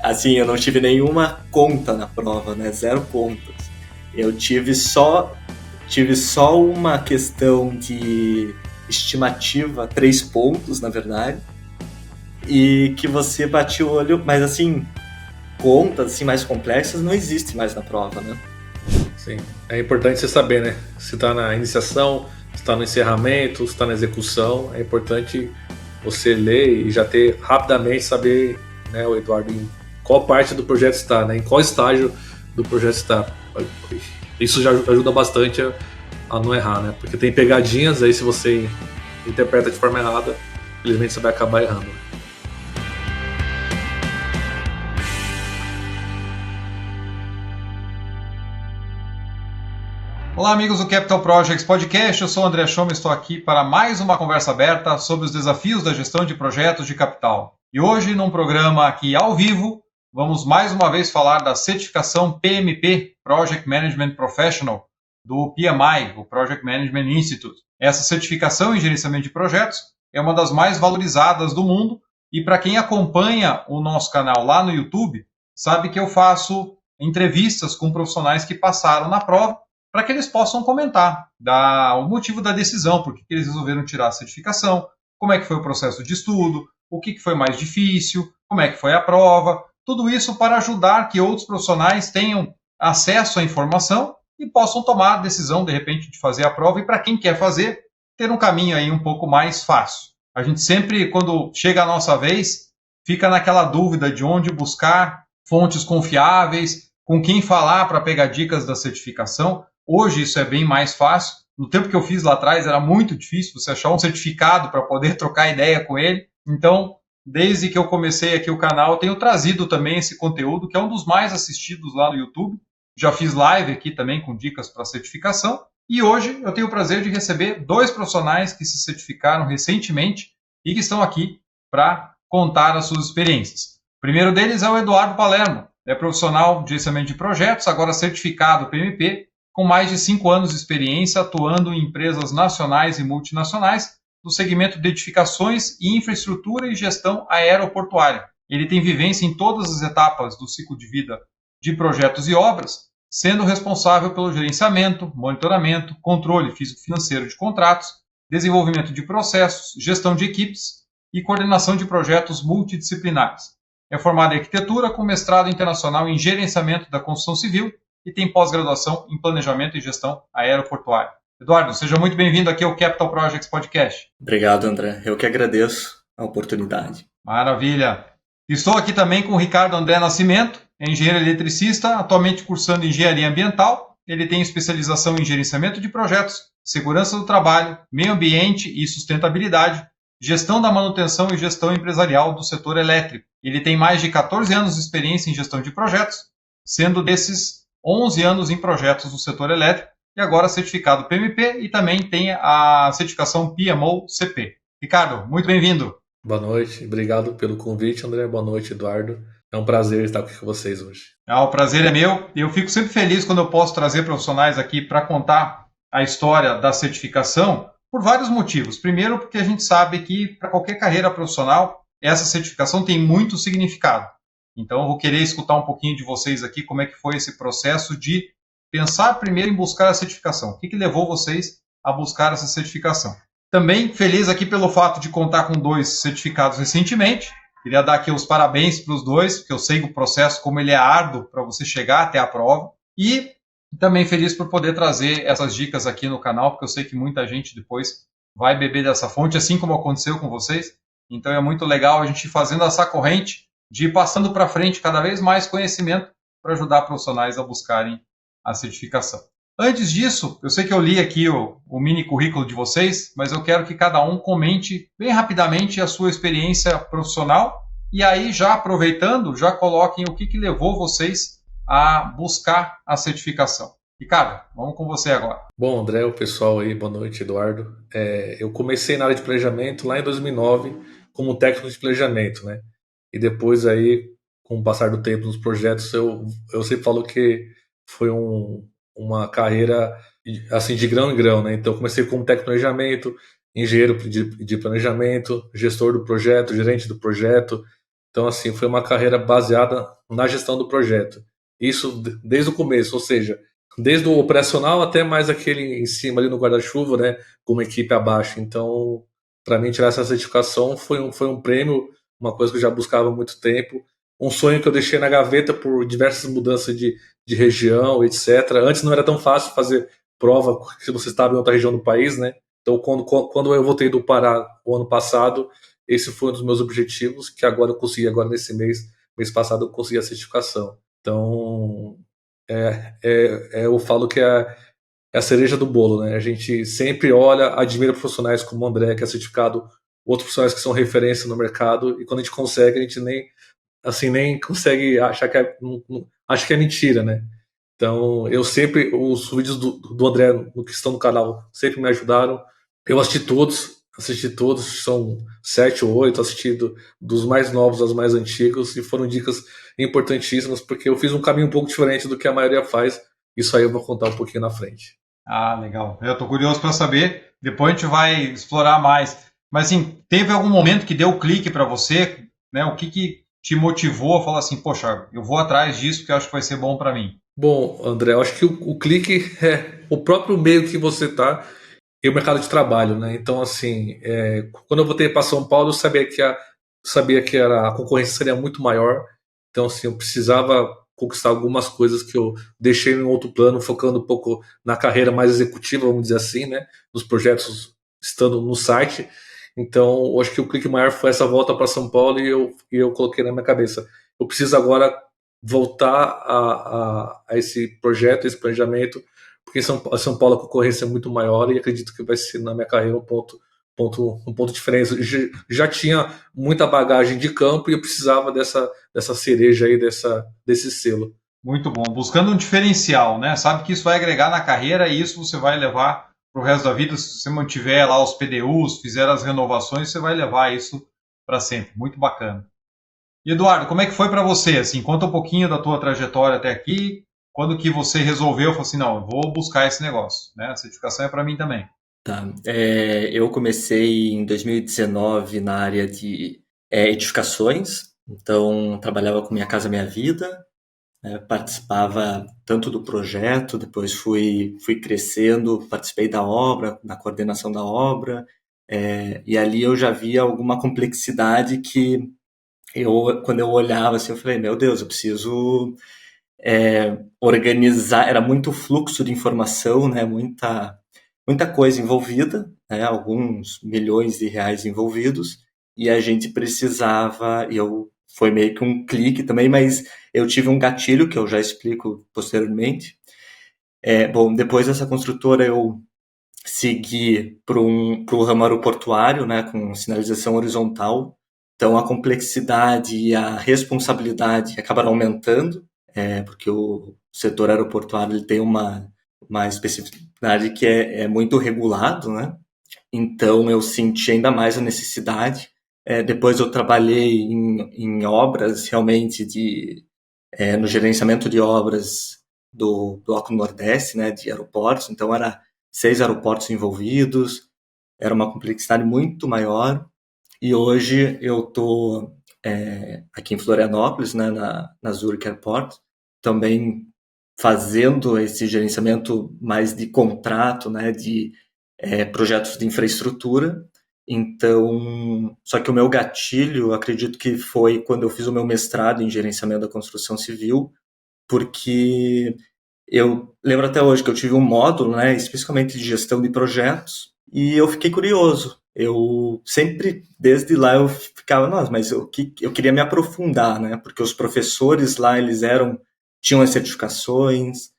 Assim, eu não tive nenhuma conta na prova, né? 0 contas. Eu tive só uma questão de estimativa, 3 pontos, na verdade, e que você bate o olho, mas assim, contas assim, mais complexas não existem mais na prova, né? Sim, é importante você saber, né? Se está na iniciação, se está no encerramento, se está na execução. É importante você ler e já ter rapidamente saber, né, o Eduardo, em qual parte do projeto está, né? Em qual estágio do projeto está. Isso já ajuda bastante a não errar, né? Porque tem pegadinhas, aí se você interpreta de forma errada, infelizmente você vai acabar errando. Olá, amigos do Capital Projects Podcast, eu sou o André Schoma e estou aqui para mais uma conversa aberta sobre os desafios da gestão de projetos de capital. E hoje, num programa aqui ao vivo, vamos mais uma vez falar da certificação PMP, Project Management Professional, do PMI, o Project Management Institute. Essa certificação em gerenciamento de projetos é uma das mais valorizadas do mundo e para quem acompanha o nosso canal lá no YouTube, sabe que eu faço entrevistas com profissionais que passaram na prova para que eles possam comentar o motivo da decisão, por que eles resolveram tirar a certificação, como é que foi o processo de estudo, o que foi mais difícil, como é que foi a prova, tudo isso para ajudar que outros profissionais tenham acesso à informação e possam tomar a decisão, de repente, de fazer a prova e para quem quer fazer, ter um caminho aí um pouco mais fácil. A gente sempre, quando chega a nossa vez, fica naquela dúvida de onde buscar fontes confiáveis, com quem falar para pegar dicas da certificação. Hoje isso é bem mais fácil. No tempo que eu fiz lá atrás era muito difícil você achar um certificado para poder trocar ideia com ele. Então, desde que eu comecei aqui o canal, eu tenho trazido também esse conteúdo, que é um dos mais assistidos lá no YouTube. Já fiz live aqui também com dicas para certificação. E hoje eu tenho o prazer de receber 2 profissionais que se certificaram recentemente e que estão aqui para contar as suas experiências. O primeiro deles é o Eduardo Palermo. É profissional de gerenciamento de projetos, agora certificado PMP, com mais de 5 anos de experiência atuando em empresas nacionais e multinacionais no segmento de edificações e infraestrutura e gestão aeroportuária. Ele tem vivência em todas as etapas do ciclo de vida de projetos e obras, sendo responsável pelo gerenciamento, monitoramento, controle físico-financeiro de contratos, desenvolvimento de processos, gestão de equipes e coordenação de projetos multidisciplinares. É formado em arquitetura com mestrado internacional em gerenciamento da construção civil e tem pós-graduação em planejamento e gestão aeroportuária. Eduardo, seja muito bem-vindo aqui ao Capital Projects Podcast. Obrigado, André. Eu que agradeço a oportunidade. Maravilha. Estou aqui também com o Ricardo André Nascimento, é engenheiro eletricista, atualmente cursando engenharia ambiental. Ele tem especialização em gerenciamento de projetos, segurança do trabalho, meio ambiente e sustentabilidade, gestão da manutenção e gestão empresarial do setor elétrico. Ele tem mais de 14 anos de experiência em gestão de projetos, sendo desses 11 anos em projetos do setor elétrico e agora certificado PMP e também tem a certificação PMO-CP. Ricardo, muito bem-vindo. Boa noite, obrigado pelo convite, André. Boa noite, Eduardo. É um prazer estar aqui com vocês hoje. O prazer é meu e eu fico sempre feliz quando eu posso trazer profissionais aqui para contar a história da certificação por vários motivos. Primeiro, porque a gente sabe que para qualquer carreira profissional, essa certificação tem muito significado. Então, eu vou querer escutar um pouquinho de vocês aqui, como é que foi esse processo de pensar primeiro em buscar a certificação. O que levou vocês a buscar essa certificação? Também feliz aqui pelo fato de contar com 2 certificados recentemente. Queria dar aqui os parabéns para os 2, porque eu sei o processo, como ele é árduo para você chegar até a prova. E também feliz por poder trazer essas dicas aqui no canal, porque eu sei que muita gente depois vai beber dessa fonte, assim como aconteceu com vocês. Então é muito legal a gente ir fazendo essa corrente de ir passando para frente cada vez mais conhecimento para ajudar profissionais a buscarem a certificação. Antes disso, eu sei que eu li aqui o mini currículo de vocês, mas eu quero que cada um comente bem rapidamente a sua experiência profissional e aí, já aproveitando, já coloquem o que levou vocês a buscar a certificação. Ricardo, vamos com você agora. Bom, André, o pessoal aí, boa noite, Eduardo. Eu comecei na área de planejamento lá em 2009 como técnico de planejamento, né? E depois aí, com o passar do tempo nos projetos, eu sempre falo que foi uma carreira assim, de grão em grão, né? Então eu comecei como técnico de planejamento, engenheiro de planejamento, gestor do projeto, gerente do projeto, Então, assim, foi uma carreira baseada na gestão do projeto. Isso desde o começo, ou seja, desde o operacional até mais aquele em cima ali no guarda-chuva, né, com uma equipe abaixo. Então, para mim, tirar essa certificação foi um prêmio, uma coisa que eu já buscava há muito tempo, um sonho que eu deixei na gaveta por diversas mudanças de região, etc. Antes não era tão fácil fazer prova se você estava em outra região do país, né? Então, quando eu voltei do Pará o ano passado, esse foi um dos meus objetivos, que agora eu consegui, agora nesse mês passado eu consegui a certificação. Então, eu falo que é a cereja do bolo, né? A gente sempre olha, admira profissionais como o André, que é certificado, outros profissionais que são referência no mercado, e quando a gente consegue, a gente nem consegue achar acha que é mentira, né? Então, os vídeos do André que estão no canal sempre me ajudaram. Eu assisti todos, são 7 ou 8, assisti dos mais novos aos mais antigos, e foram dicas importantíssimas, porque eu fiz um caminho um pouco diferente do que a maioria faz. Isso aí eu vou contar um pouquinho na frente. Ah, legal. Eu estou curioso para saber. Depois a gente vai explorar mais. Mas, assim, teve algum momento que deu clique para você? Né? O que te motivou a falar assim, poxa, eu vou atrás disso porque eu acho que vai ser bom para mim? Bom, André, eu acho que o clique é o próprio meio que você está e o mercado de trabalho, né? Então, assim, quando eu voltei para São Paulo, eu sabia que a concorrência seria muito maior. Então, assim, eu precisava conquistar algumas coisas que eu deixei em outro plano, focando um pouco na carreira mais executiva, vamos dizer assim, né? Nos projetos estando no site. Então, eu acho que o clique maior foi essa volta para São Paulo, e eu coloquei na minha cabeça: eu preciso agora voltar a esse projeto, esse planejamento, porque São Paulo a concorrência é muito maior, e acredito que vai ser na minha carreira um ponto de diferença. Já tinha muita bagagem de campo, e eu precisava dessa cereja aí, desse selo. Muito bom. Buscando um diferencial, né? Sabe que isso vai agregar na carreira e isso você vai levar para o resto da vida. Se você mantiver lá os PDUs, fizer as renovações, você vai levar isso para sempre. Muito bacana. E Eduardo, como é que foi para você? Assim, conta um pouquinho da tua trajetória até aqui. Quando que você resolveu, falou assim, não, eu vou buscar esse negócio, né? A certificação é para mim também. Tá. Eu comecei em 2019 na área de edificações, então trabalhava com Minha Casa Minha Vida, participava tanto do projeto, depois fui crescendo, participei da obra, da coordenação da obra, e ali eu já via alguma complexidade que quando eu olhava assim, eu falei, meu Deus, eu preciso organizar, era muito fluxo de informação, né, muita coisa envolvida, né, alguns milhões de reais envolvidos, e a gente precisava, foi meio que um clique também, mas eu tive um gatilho que eu já explico posteriormente. Bom, depois dessa construtora eu segui para o ramo aeroportuário, né, com sinalização horizontal. Então a complexidade e a responsabilidade acabaram aumentando, porque o setor aeroportuário ele tem uma especificidade que é muito regulado, né? Então eu senti ainda mais a necessidade. Depois eu trabalhei em obras realmente no gerenciamento de obras do Bloco Nordeste, né, de aeroportos. Então era 6 aeroportos envolvidos, era uma complexidade muito maior. E hoje eu estou aqui em Florianópolis, né, na Zurich Airport, também fazendo esse gerenciamento mais de contrato, né, de projetos de infraestrutura. Então, só que o meu gatilho, acredito que foi quando eu fiz o meu mestrado em gerenciamento da construção civil, porque eu lembro até hoje que eu tive um módulo, né, especificamente de gestão de projetos, e eu fiquei curioso. Eu sempre, desde lá, eu ficava, nossa, mas eu queria me aprofundar, né, porque os professores lá, tinham as certificações,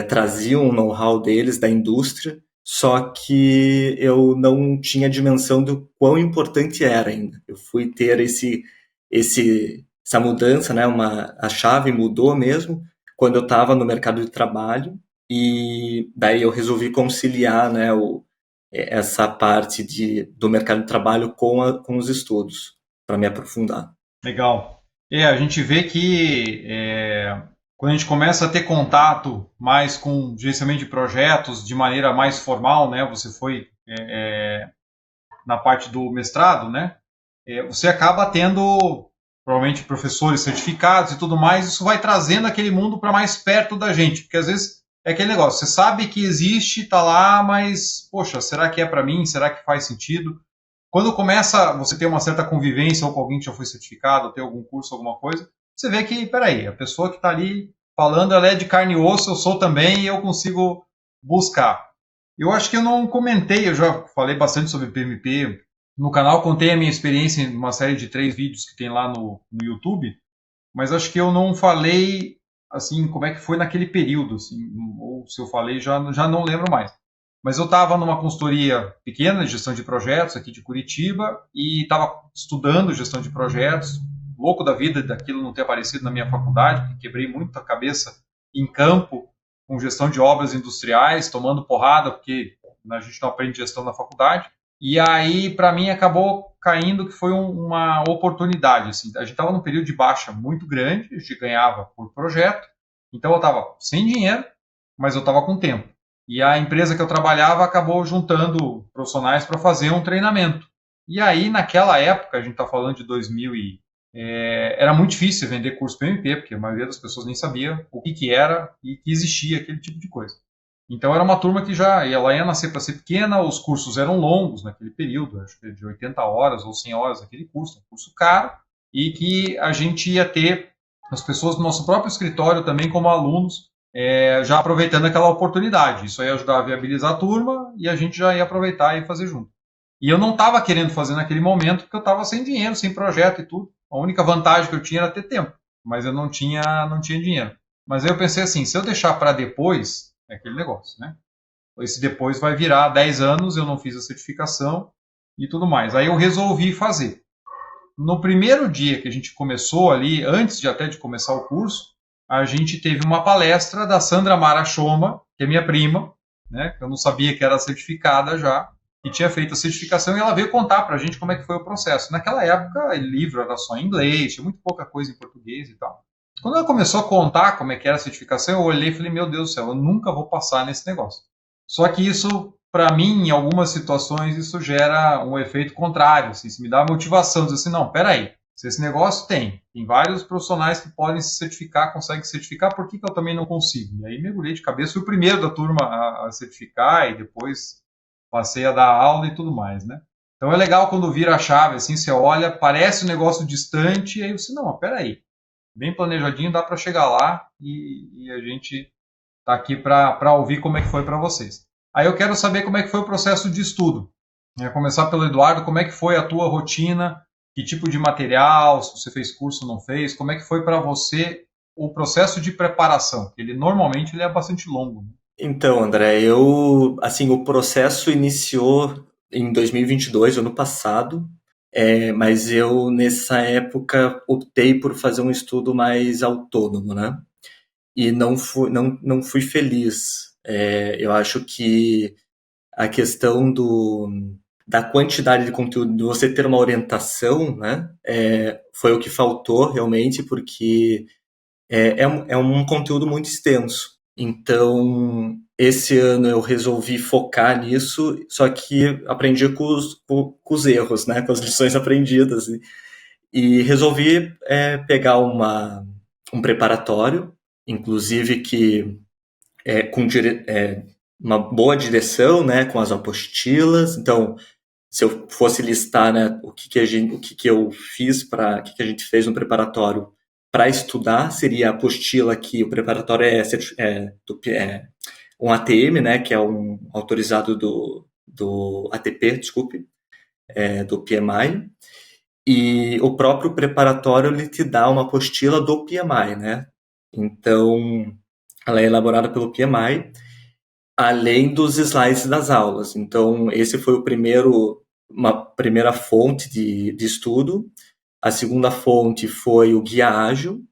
traziam o know-how deles, da indústria, só que eu não tinha dimensão do quão importante era ainda. Eu fui ter essa mudança, né? A chave mudou mesmo quando eu estava no mercado de trabalho, e daí eu resolvi conciliar, né, essa parte do mercado de trabalho com os estudos, para me aprofundar. Legal. A gente vê que quando a gente começa a ter contato mais com gerenciamento de projetos de maneira mais formal, né? Você foi na parte do mestrado, né? Você acaba tendo provavelmente professores certificados e tudo mais, isso vai trazendo aquele mundo para mais perto da gente, porque às vezes é aquele negócio, você sabe que existe, está lá, mas, poxa, será que é para mim? Será que faz sentido? Quando começa você ter uma certa convivência ou com alguém que já foi certificado, ou tem algum curso, alguma coisa, você vê que, peraí, a pessoa que está ali falando, ela é de carne e osso, eu sou também, e eu consigo buscar. Eu acho que eu não comentei, eu já falei bastante sobre PMP no canal, contei a minha experiência em uma série de 3 vídeos que tem lá no YouTube, mas acho que eu não falei, assim, como é que foi naquele período, assim, ou se eu falei, já não lembro mais. Mas eu estava numa consultoria pequena de gestão de projetos aqui de Curitiba e estava estudando gestão de projetos, louco da vida daquilo não ter aparecido na minha faculdade, porque quebrei muito a cabeça em campo com gestão de obras industriais, tomando porrada, porque a gente não aprende gestão na faculdade. E aí, para mim, acabou caindo que foi uma oportunidade. Assim. A gente estava num período de baixa muito grande, a gente ganhava por projeto, então eu estava sem dinheiro, mas eu estava com tempo. E a empresa que eu trabalhava acabou juntando profissionais para fazer um treinamento. E aí, naquela época, a gente está falando de 2000 era muito difícil vender curso PMP, porque a maioria das pessoas nem sabia o que era e que existia aquele tipo de coisa. Então era uma turma que ela ia nascer para ser pequena, os cursos eram longos naquele período, acho que de 80 horas ou 100 horas aquele curso, um curso caro, e que a gente ia ter as pessoas do nosso próprio escritório também como alunos, já aproveitando aquela oportunidade. Isso ia ajudar a viabilizar a turma e a gente já ia aproveitar e fazer junto. E eu não estava querendo fazer naquele momento porque eu estava sem dinheiro, sem projeto e tudo. A única vantagem que eu tinha era ter tempo, mas eu não tinha dinheiro. Mas aí eu pensei assim, se eu deixar para depois, é aquele negócio, né? Esse depois vai virar 10 anos, eu não fiz a certificação e tudo mais. Aí eu resolvi fazer. No primeiro dia que a gente começou ali, antes de até de começar o curso, a gente teve uma palestra da Sandra Mara Choma, que é minha prima, né? Eu não sabia que era certificada já, e tinha feito a certificação, e ela veio contar para a gente como é que foi o processo. Naquela época, o livro era só em inglês, tinha muito pouca coisa em português e tal. Quando ela começou a contar como é que era a certificação, eu olhei e falei, meu Deus do céu, eu nunca vou passar nesse negócio. Só que isso, para mim, em algumas situações, isso gera um efeito contrário. Assim, se me dá motivação, dizer assim, não, peraí, se esse negócio tem vários profissionais que podem se certificar, conseguem se certificar, por que eu também não consigo? E aí mergulhei de cabeça, fui o primeiro da turma a certificar e depois passei a dar aula e tudo mais, né? Então é legal quando vira a chave, assim, você olha, parece um negócio distante, e aí você, não, peraí, bem planejadinho, dá para chegar lá e a gente está aqui para ouvir como é que foi para vocês. Aí eu quero saber como é que foi o processo de estudo. Começar pelo Eduardo, como é que foi a tua rotina, que tipo de material, se você fez curso ou não fez, como é que foi para você o processo de preparação? Ele normalmente ele é bastante longo. Né? Então, André, assim, o processo iniciou em 2022, ano passado, mas eu, nessa época, optei por fazer um estudo mais autônomo, né? E não fui feliz. Eu acho que a questão da quantidade de conteúdo, de você ter uma orientação, né? Foi o que faltou, realmente, porque é um conteúdo muito extenso. Então, esse ano eu resolvi focar nisso, só que aprendi com os erros, né? Com as lições aprendidas. E resolvi pegar um preparatório, inclusive que com uma boa direção, né? Com as apostilas. Então, se eu fosse listar, né, o que eu fiz o que a gente fez no preparatório para estudar, seria a apostila que o preparatório um ATM, né, que é um autorizado do ATP, desculpe, do PMI, e o próprio preparatório ele te dá uma apostila do PMI, né? Então, ela é elaborada pelo PMI, além dos slides das aulas. Então, esse foi uma primeira fonte de estudo. A segunda fonte foi o Guia Ágil.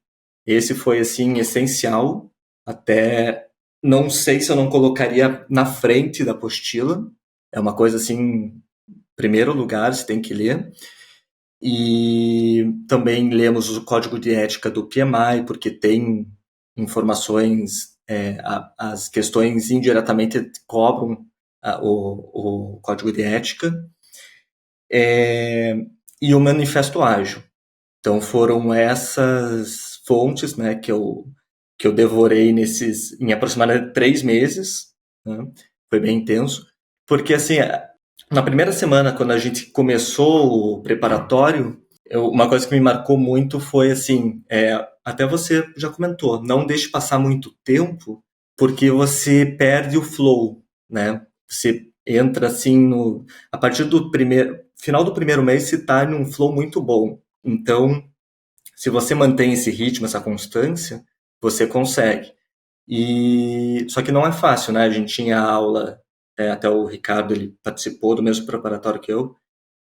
Esse foi, assim, essencial. Até não sei se eu não colocaria na frente da apostila. É uma coisa, assim, primeiro lugar, você tem que ler. E também lemos o Código de Ética do PMI, porque tem informações, as questões indiretamente cobram o Código de Ética. E o Manifesto Ágil. Então foram essas fontes, né, que eu devorei em aproximadamente 3 meses, né? Foi bem intenso, porque assim, na primeira semana, quando a gente começou o preparatório, uma coisa que me marcou muito foi assim, até você já comentou, não deixe passar muito tempo, porque você perde o flow, né? Você entra assim a partir do final do primeiro mês, você está num flow muito bom. Então, se você mantém esse ritmo, essa constância, você consegue. Só que não é fácil, né? A gente tinha aula, até o Ricardo ele participou do mesmo preparatório que eu,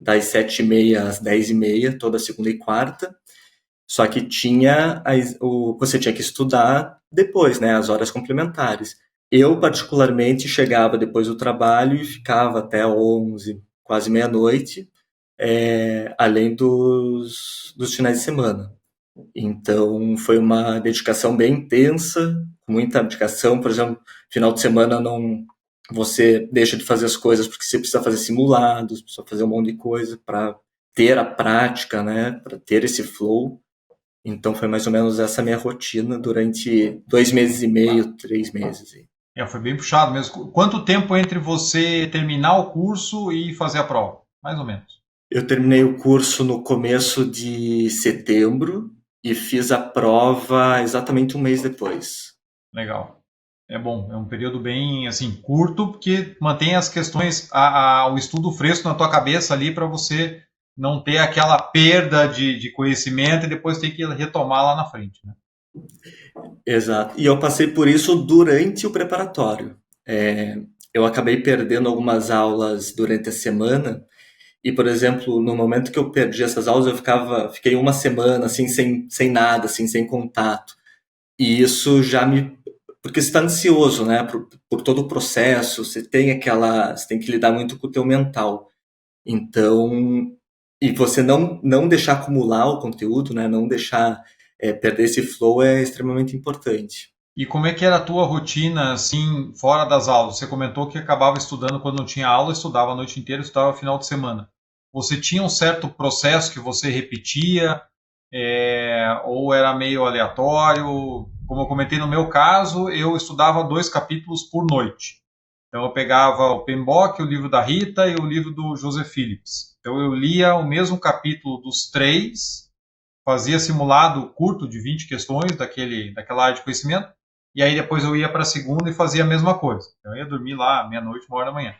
das 7h30 às 10h30, toda segunda e quarta. Só que você tinha que estudar depois, né? As horas complementares. Eu, particularmente, chegava depois do trabalho e ficava até 11, quase meia-noite, além dos finais de semana. Então, foi uma dedicação bem intensa, com muita dedicação. Por exemplo, final de semana você deixa de fazer as coisas porque você precisa fazer simulados, precisa fazer um monte de coisa para ter a prática, né? Para ter esse flow. Então, foi mais ou menos essa minha rotina durante 2 meses e meio, 3 meses. Foi bem puxado mesmo. Quanto tempo entre você terminar o curso e fazer a prova? Mais ou menos. Eu terminei o curso no começo de setembro e fiz a prova exatamente um mês depois. Legal. É bom, é um período bem assim curto, porque mantém as questões, o estudo fresco na tua cabeça ali para você não ter aquela perda de conhecimento e depois ter que retomar lá na frente, né? Exato. E eu passei por isso durante o preparatório. Eu acabei perdendo algumas aulas durante a semana. E, por exemplo, no momento que eu perdi essas aulas, fiquei uma semana assim, sem nada, assim, sem contato. E isso porque você está ansioso, né, por todo o processo, você tem que lidar muito com o teu mental. Então, e você não deixar acumular o conteúdo, né, não deixar perder esse flow é extremamente importante. E como é que era a tua rotina, assim, fora das aulas? Você comentou que acabava estudando quando não tinha aula, estudava a noite inteira, estudava final de semana. Você tinha um certo processo que você repetia, ou era meio aleatório? Como eu comentei no meu caso, eu estudava 2 capítulos por noite. Então eu pegava o PMBOK, o livro da Rita e o livro do Joseph Phillips. Então eu lia o mesmo capítulo dos 3, fazia simulado curto de 20 questões daquela área de conhecimento, e aí depois eu ia para a segunda e fazia a mesma coisa. Então eu ia dormir lá meia-noite, 1h da manhã.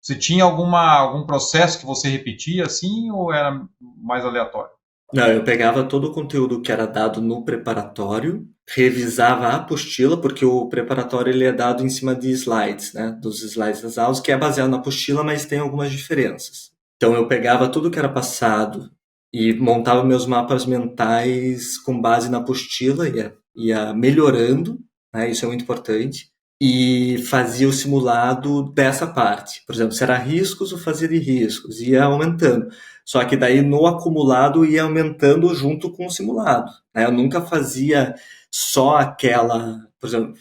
Você tinha algum processo que você repetia assim, ou era mais aleatório? Não, eu pegava todo o conteúdo que era dado no preparatório, revisava a apostila, porque o preparatório ele é dado em cima de slides, né? Dos slides das aulas, que é baseado na apostila, mas tem algumas diferenças. Então eu pegava tudo que era passado e montava meus mapas mentais com base na apostila, ia melhorando, né? Isso é muito importante. E fazia o simulado dessa parte. Por exemplo, se era riscos, eu fazia de riscos, ia aumentando. Só que daí no acumulado ia aumentando junto com o simulado, né? Eu nunca fazia só por exemplo,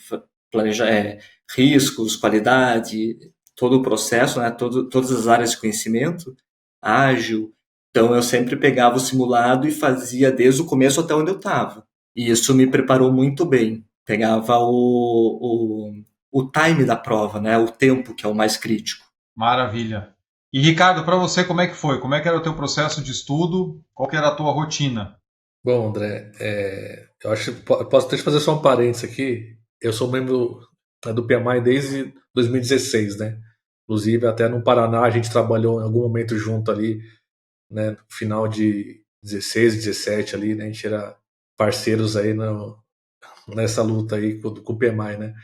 planejar riscos, qualidade, todo o processo, né? Todas as áreas de conhecimento, ágil. Então eu sempre pegava o simulado e fazia desde o começo até onde eu estava. E isso me preparou muito bem. Pegava o time da prova, né? O tempo, que é o mais crítico. Maravilha. E Ricardo, para você, como é que foi? Como é que era o teu processo de estudo? Qual que era a tua rotina? Bom, André, eu acho que posso até fazer só um parênteses aqui. Eu sou membro do PMI desde 2016, né? Inclusive, até no Paraná a gente trabalhou em algum momento junto ali, né? No final de 16, 17 ali, né? A gente era parceiros aí nessa luta aí com o PMI, né?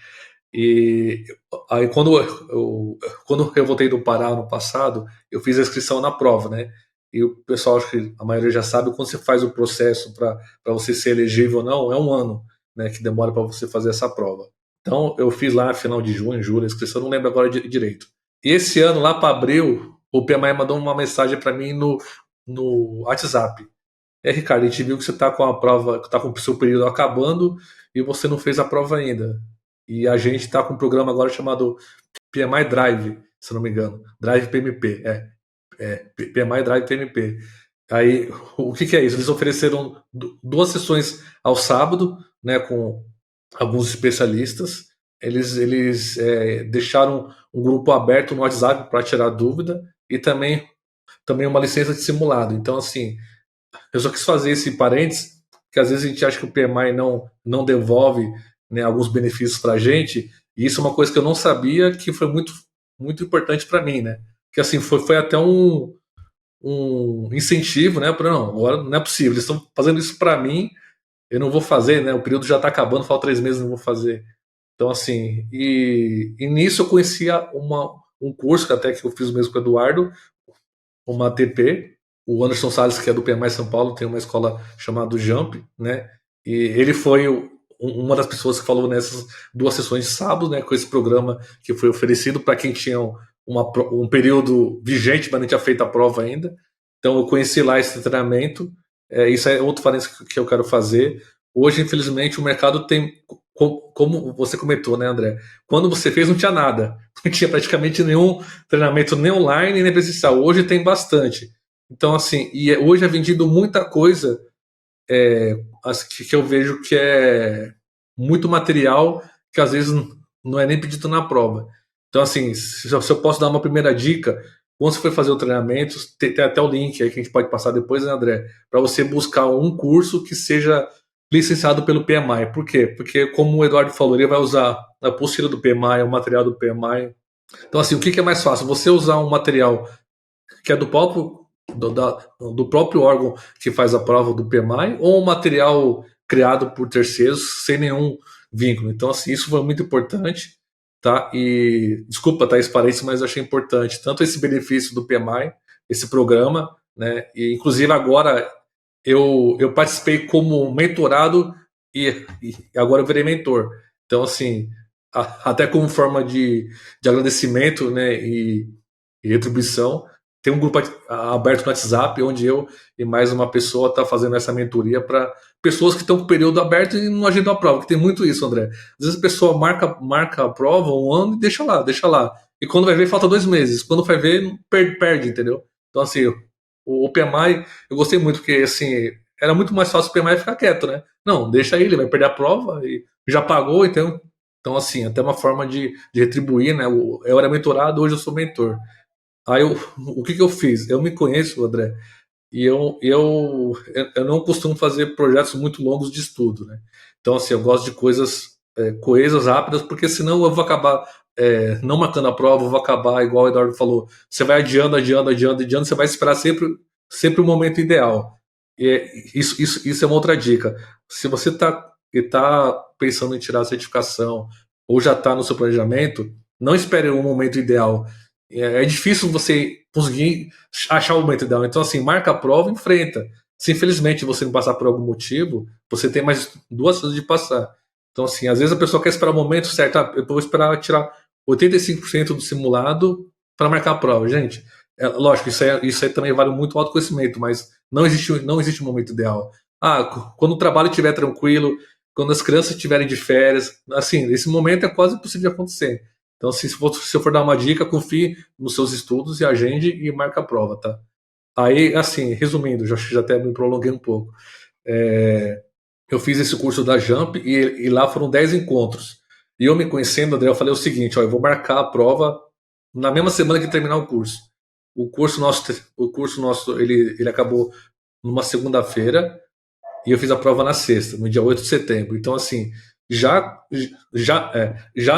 E aí quando eu voltei do Pará no passado, eu fiz a inscrição na prova, né? E o pessoal, acho que a maioria já sabe, quando você faz o processo para você ser elegível ou não, é 1 ano, né, que demora para você fazer essa prova. Então eu fiz lá final de junho, julho, a inscrição, não lembro agora direito. E esse ano, lá para abril, o PMI mandou uma mensagem para mim no WhatsApp. Ricardo, a gente viu que você está com a prova, que está com o seu período acabando e você não fez a prova ainda. E a gente está com um programa agora chamado PMI Drive, se não me engano. Drive PMP. PMI Drive PMP. Aí, o que é isso? Eles ofereceram 2 sessões ao sábado, né, com alguns especialistas. Eles deixaram um grupo aberto no WhatsApp para tirar dúvida e também uma licença de simulado. Então, assim, eu só quis fazer esse parênteses, que às vezes a gente acha que o PMI não devolve, né, alguns benefícios para a gente, e isso é uma coisa que eu não sabia, que foi muito, muito importante para mim, né? Que assim, foi até um incentivo, né? Para não, agora não é possível, eles estão fazendo isso para mim, eu não vou fazer, né? O período já está acabando, falta 3 meses, não vou fazer. Então, assim, e nisso eu conhecia um curso que até que eu fiz mesmo com o Eduardo, uma ATP. O Anderson Salles, que é do PMI São Paulo, tem uma escola chamada Jump, né? E ele foi uma das pessoas que falou nessas 2 sessões de sábado, né? Com esse programa que foi oferecido para quem tinha um período vigente, mas não tinha feito a prova ainda. Então eu conheci lá esse treinamento. Isso é outro parênteses que eu quero fazer. Hoje, infelizmente, o mercado tem, como você comentou, né, André? Quando você fez, não tinha nada. Não tinha praticamente nenhum treinamento nem online nem presencial. Hoje tem bastante. Então, assim, hoje é vendido muita coisa que eu vejo que é muito material que às vezes não é nem pedido na prova. Então, assim, se eu posso dar uma primeira dica, quando você for fazer o treinamento, tem até o link aí que a gente pode passar depois, né, André? Para você buscar um curso que seja licenciado pelo PMI. Por quê? Porque, como o Eduardo falou, ele vai usar a apostila do PMI, o material do PMI. Então, assim, o que é mais fácil? Você usar um material que é do próprio órgão que faz a prova do PMI ou um material criado por terceiros sem nenhum vínculo. Então, assim, isso foi muito importante, tá? E desculpa, tá, esse parênteses, mas eu achei importante tanto esse benefício do PMI, esse programa, né? E inclusive agora eu participei como mentorado e agora eu virei mentor. Então, assim, até como forma de agradecimento, né? E retribuição. Tem um grupo aberto no WhatsApp, onde eu e mais uma pessoa está fazendo essa mentoria para pessoas que estão com o período aberto e não agendam a prova, que tem muito isso, André. Às vezes a pessoa marca a prova um ano e deixa lá, deixa lá. E quando vai ver, falta 2 meses. Quando vai ver, perde, entendeu? Então, assim, o PMI, eu gostei muito, porque, assim, era muito mais fácil o PMI ficar quieto, né? Não, deixa ele vai perder a prova e já pagou, então assim, até uma forma de retribuir, né? Eu era mentorado, hoje eu sou mentor. Aí o que eu fiz? Eu me conheço, André, e eu não costumo fazer projetos muito longos de estudo, né? Então, assim, eu gosto de coisas coesas, rápidas, porque senão eu vou acabar não marcando a prova, eu vou acabar, igual o Eduardo falou, você vai adiando, você vai esperar sempre o momento ideal. Isso é uma outra dica. Se você tá pensando em tirar a certificação ou já está no seu planejamento, não espere o momento ideal. É difícil você conseguir achar o momento ideal. Então, assim, marca a prova e enfrenta. Se infelizmente você não passar por algum motivo, você tem mais 2 chances de passar. Então, assim, às vezes a pessoa quer esperar o momento certo. Eu vou esperar tirar 85% do simulado para marcar a prova. Gente, lógico, isso aí também vale muito o autoconhecimento, mas não existe um momento ideal. Quando o trabalho estiver tranquilo, quando as crianças estiverem de férias, assim, esse momento é quase impossível de acontecer. Então, se eu for dar uma dica, confie nos seus estudos e agende e marca a prova, tá? Aí, assim, resumindo, já até me prolonguei um pouco. Eu fiz esse curso da Jump e lá foram 10 encontros. E eu me conhecendo, André, eu falei o seguinte, eu vou marcar a prova na mesma semana que terminar o curso. O curso nosso ele acabou numa segunda-feira e eu fiz a prova na sexta, no dia 8 de setembro. Então, assim, já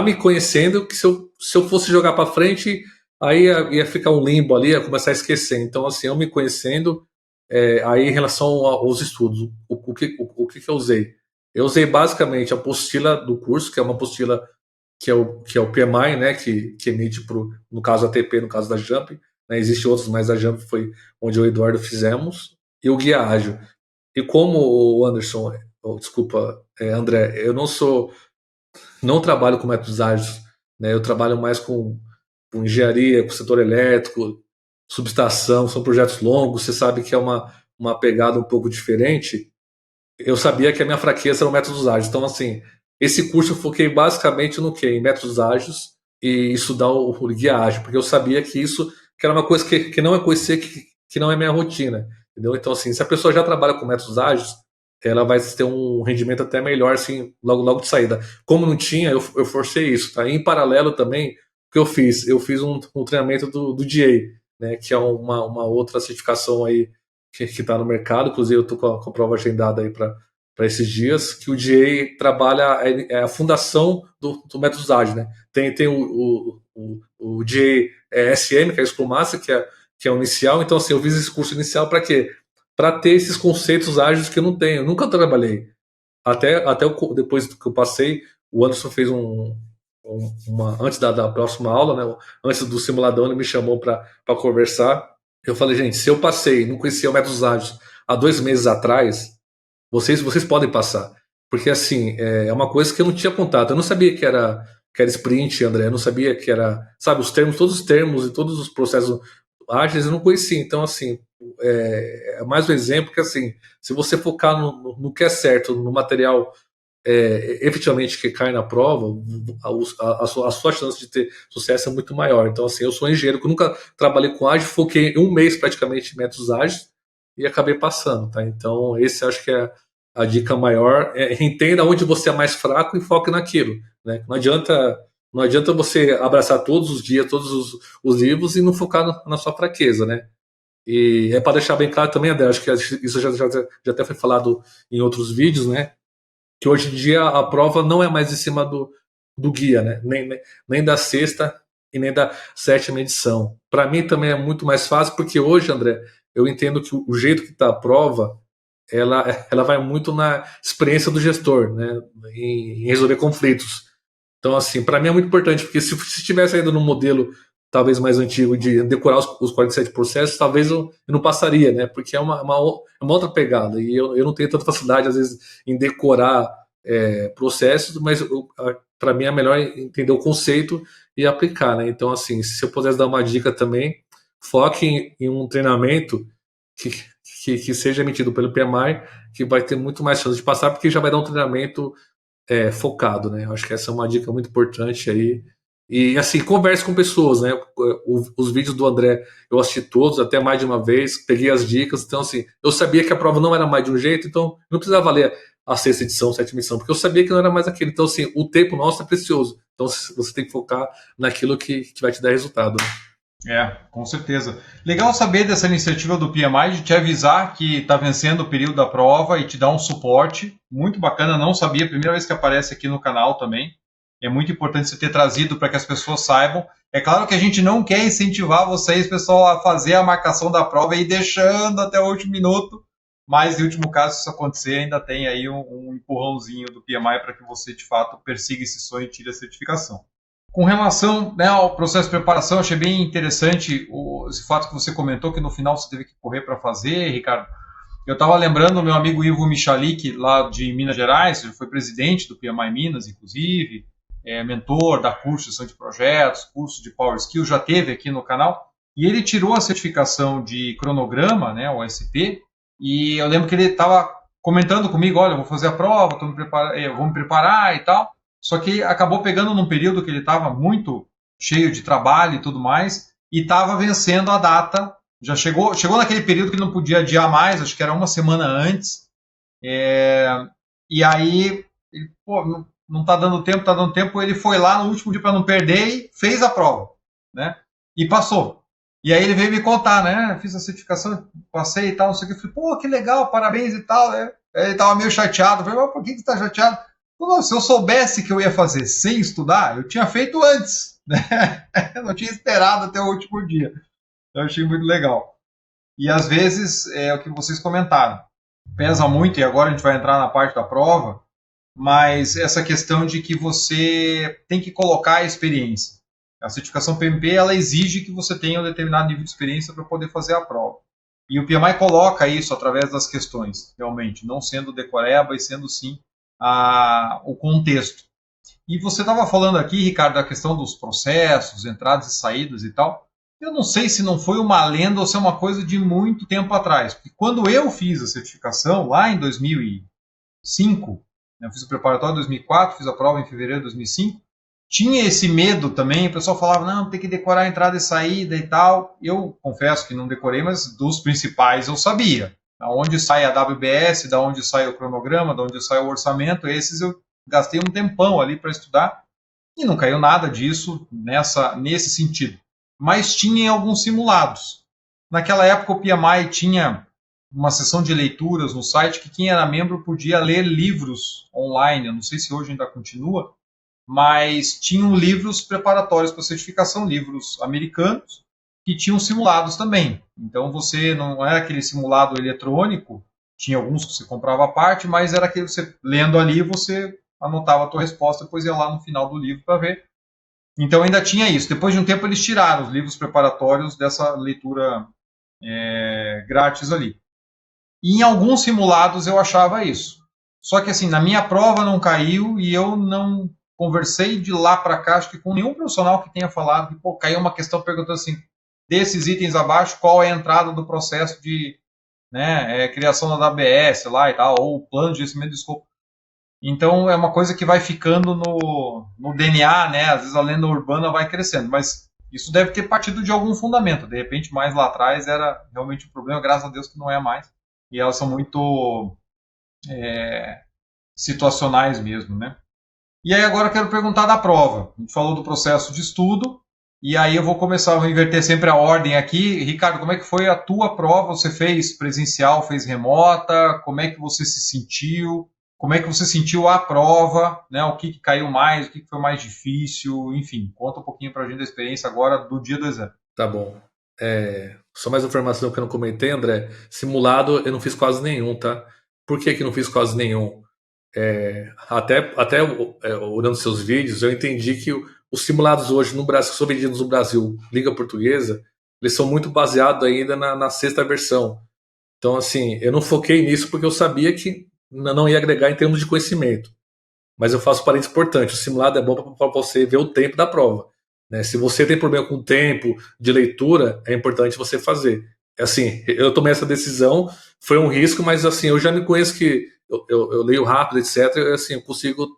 me conhecendo, que se eu fosse jogar para frente, aí ia ficar um limbo ali, ia começar a esquecer. Então, assim, eu me conhecendo, aí em relação aos estudos, o que eu usei? Eu usei basicamente a apostila do curso, que é uma apostila que é o PMI, né, que emite no caso a ATP, no caso da Jump, né, existem outros, mas a Jump foi onde eu e o Eduardo fizemos, e o guia ágil. E como o Anderson, desculpa, André, eu não trabalho com métodos ágeis, né? Eu trabalho mais com engenharia, com setor elétrico, subestação, são projetos longos, você sabe que é uma pegada um pouco diferente. Eu sabia que a minha fraqueza era o métodos ágeis. Então, assim, esse curso eu foquei basicamente no quê? Em métodos ágeis e estudar o guia ágil, porque eu sabia que isso que era uma coisa que não é conhecer, que não é minha rotina. entendeu? Então, assim, se a pessoa já trabalha com métodos ágeis, ela vai ter um rendimento até melhor, assim, logo de saída. Como não tinha, eu forcei isso, tá? Em paralelo também, o que eu fiz? Eu fiz um treinamento do DA, né, que é uma outra certificação aí que está no mercado, inclusive eu estou com a prova agendada aí para esses dias, que o DA trabalha a fundação do métodos ágeis, né? Tem o DA SM, que é o Scrum Master, que é o inicial. Então, assim, eu fiz esse curso inicial para quê? Para ter esses conceitos ágeis que eu não tenho. Eu nunca trabalhei. Até depois que eu passei, o Anderson fez antes da próxima aula, né? Antes do simulador, ele me chamou para conversar. Eu falei, gente, se eu passei, não conhecia o métodos ágeis há 2 meses atrás, vocês podem passar. Porque, assim, é uma coisa que eu não tinha contato. Eu não sabia que era sprint, André. Eu não sabia que era, sabe, todos os termos e todos os processos ágeis eu não conhecia. Então, assim, é mais um exemplo que, assim, se você focar no que é certo, no material efetivamente que cai na prova, a sua chance de ter sucesso é muito maior. Então, assim, eu sou engenheiro que nunca trabalhei com ágil, foquei 1 mês praticamente em métodos ágeis e acabei passando, tá? Então, esse acho que é a dica maior. Entenda onde você é mais fraco e foque naquilo, né? Não adianta você abraçar todos os dias, todos os livros e não focar na sua fraqueza, né? E é para deixar bem claro também, André, acho que isso já até foi falado em outros vídeos, né? Que hoje em dia a prova não é mais em cima do guia, né? Nem da 6ª e nem da 7ª edição. Para mim também é muito mais fácil, porque hoje, André, eu entendo que o jeito que está a prova, ela vai muito na experiência do gestor, né? Em resolver conflitos. Então, assim, para mim é muito importante, porque se estivesse ainda no modelo talvez mais antigo de decorar os 47 processos, talvez eu não passaria, né? Porque é uma outra pegada. E eu não tenho tanta facilidade, às vezes, em decorar processos, mas para mim é melhor entender o conceito e aplicar, né? Então, assim, se eu pudesse dar uma dica também, foque em um treinamento que seja emitido pelo PMI, que vai ter muito mais chance de passar, porque já vai dar um treinamento focado, né? Eu acho que essa é uma dica muito importante aí. E assim, converse com pessoas, né? Os vídeos do André eu assisti todos, até mais de uma vez, peguei as dicas. Então, assim, eu sabia que a prova não era mais de um jeito, então não precisava ler a 6ª edição, 7ª edição, porque eu sabia que não era mais aquilo. Então, assim, o tempo nosso é precioso. Então, você tem que focar naquilo que vai te dar resultado, né? Com certeza. Legal saber dessa iniciativa do PMI de te avisar que está vencendo o período da prova e te dar um suporte. Muito bacana, não sabia, primeira vez que aparece aqui no canal também. É muito importante você ter trazido para que as pessoas saibam. É claro que a gente não quer incentivar vocês, pessoal, a fazer a marcação da prova e ir deixando até o último minuto, mas, em último caso, se isso acontecer, ainda tem aí um empurrãozinho do PMI para que você, de fato, persiga esse sonho e tire a certificação. Com relação, né, ao processo de preparação, achei bem interessante esse fato que você comentou, que no final você teve que correr para fazer, Ricardo. Eu estava lembrando do meu amigo Ivo Michalik, lá de Minas Gerais, ele foi presidente do PMI Minas, inclusive, mentor da curso de gestão de projetos, curso de Power Skills, já teve aqui no canal, e ele tirou a certificação de cronograma, né, o SP, e eu lembro que ele estava comentando comigo, olha, eu vou fazer a prova, vou me preparar e tal, só que acabou pegando num período que ele estava muito cheio de trabalho e tudo mais, e estava vencendo a data, já chegou naquele período que não podia adiar mais, acho que era uma semana antes, e aí, ele, não está dando tempo, ele foi lá no último dia para não perder e fez a prova, né? E passou. E aí ele veio me contar, né? Fiz a certificação, passei e tal, não sei o que. Eu falei, que legal, parabéns e tal. Ele estava meio chateado. Eu falei, mas por que você está chateado? Não, se eu soubesse que eu ia fazer sem estudar, eu tinha feito antes, né? Eu não tinha esperado até o último dia. Então eu achei muito legal. E às vezes, é o que vocês comentaram, pesa muito, e agora a gente vai entrar na parte da prova, mas essa questão de que você tem que colocar a experiência. A certificação PMP, ela exige que você tenha um determinado nível de experiência para poder fazer a prova. E o PMI coloca isso através das questões, realmente, não sendo decoreba e sendo sim o contexto. E você estava falando aqui, Ricardo, da questão dos processos, entradas e saídas e tal. Eu não sei se não foi uma lenda ou se é uma coisa de muito tempo atrás. Porque quando eu fiz a certificação, lá em 2005, eu fiz o preparatório em 2004, fiz a prova em fevereiro de 2005, tinha esse medo também, o pessoal falava, não, tem que decorar a entrada e saída e tal. Eu confesso que não decorei, mas dos principais eu sabia. Da onde sai a WBS, da onde sai o cronograma, da onde sai o orçamento, esses eu gastei um tempão ali para estudar e não caiu nada disso nesse sentido. Mas tinha alguns simulados. Naquela época o PMI tinha uma seção de leituras no site que quem era membro podia ler livros online. Eu não sei se hoje ainda continua, mas tinham livros preparatórios para certificação, livros americanos, que tinham simulados também. Então você não era aquele simulado eletrônico, tinha alguns que você comprava à parte, mas era aquele que você lendo ali, você anotava a tua resposta, depois ia lá no final do livro para ver. Então ainda tinha isso. Depois de um tempo eles tiraram os livros preparatórios dessa leitura grátis ali. E em alguns simulados eu achava isso. Só que assim, na minha prova não caiu e eu não conversei de lá para cá, acho que com nenhum profissional que tenha falado que caiu uma questão perguntando assim, desses itens abaixo, qual é a entrada do processo de criação da ABS lá e tal, ou o plano de gerenciamento de escopo. Então é uma coisa que vai ficando no DNA, né? Às vezes a lenda urbana vai crescendo, mas isso deve ter partido de algum fundamento. De repente, mais lá atrás era realmente um problema, graças a Deus que não é mais. E elas são muito situacionais mesmo, né? E aí agora eu quero perguntar da prova. A gente falou do processo de estudo, e aí eu vou inverter sempre a ordem aqui. Ricardo, como é que foi a tua prova? Você fez presencial, fez remota? Como é que você se sentiu? Como é que você sentiu a prova? Né? O que caiu mais? O que foi mais difícil? Enfim, conta um pouquinho pra gente da experiência agora do dia do exame. Tá bom. Só mais informação que eu não comentei, André. Simulado eu não fiz quase nenhum, tá? Por que não fiz quase nenhum? Até olhando seus vídeos, eu entendi que os simulados hoje no Brasil, que são vendidos no Brasil, língua portuguesa, eles são muito baseados ainda na sexta versão. Então, assim, eu não foquei nisso porque eu sabia que não ia agregar em termos de conhecimento. Mas eu faço parênteses importante. O simulado é bom para você ver o tempo da prova. Né? Se você tem problema com o tempo de leitura, é importante você fazer. Assim, eu tomei essa decisão, foi um risco, mas assim, eu já me conheço que eu leio rápido, etc. Assim, eu consigo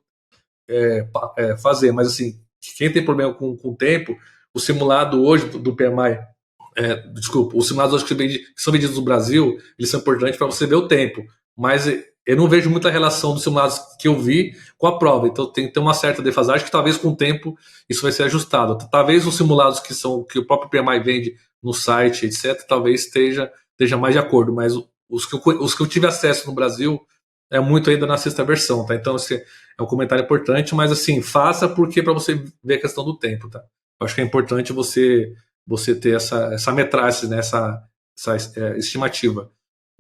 fazer. Mas assim, quem tem problema com o tempo, o simulado hoje do PMI, os simulados hoje que são vendidos no Brasil, eles são importantes para você ver o tempo. Mas eu não vejo muita relação dos simulados que eu vi com a prova. Então tem que ter uma certa defasagem que talvez com o tempo isso vai ser ajustado. Talvez os simulados que o próprio PMI vende no site, etc., talvez esteja mais de acordo. Mas os que eu tive acesso no Brasil é muito ainda na sexta versão, tá? Então esse é um comentário importante, mas assim, faça porque para você ver a questão do tempo, tá? Eu acho que é importante você ter essa metragem, né? essa estimativa.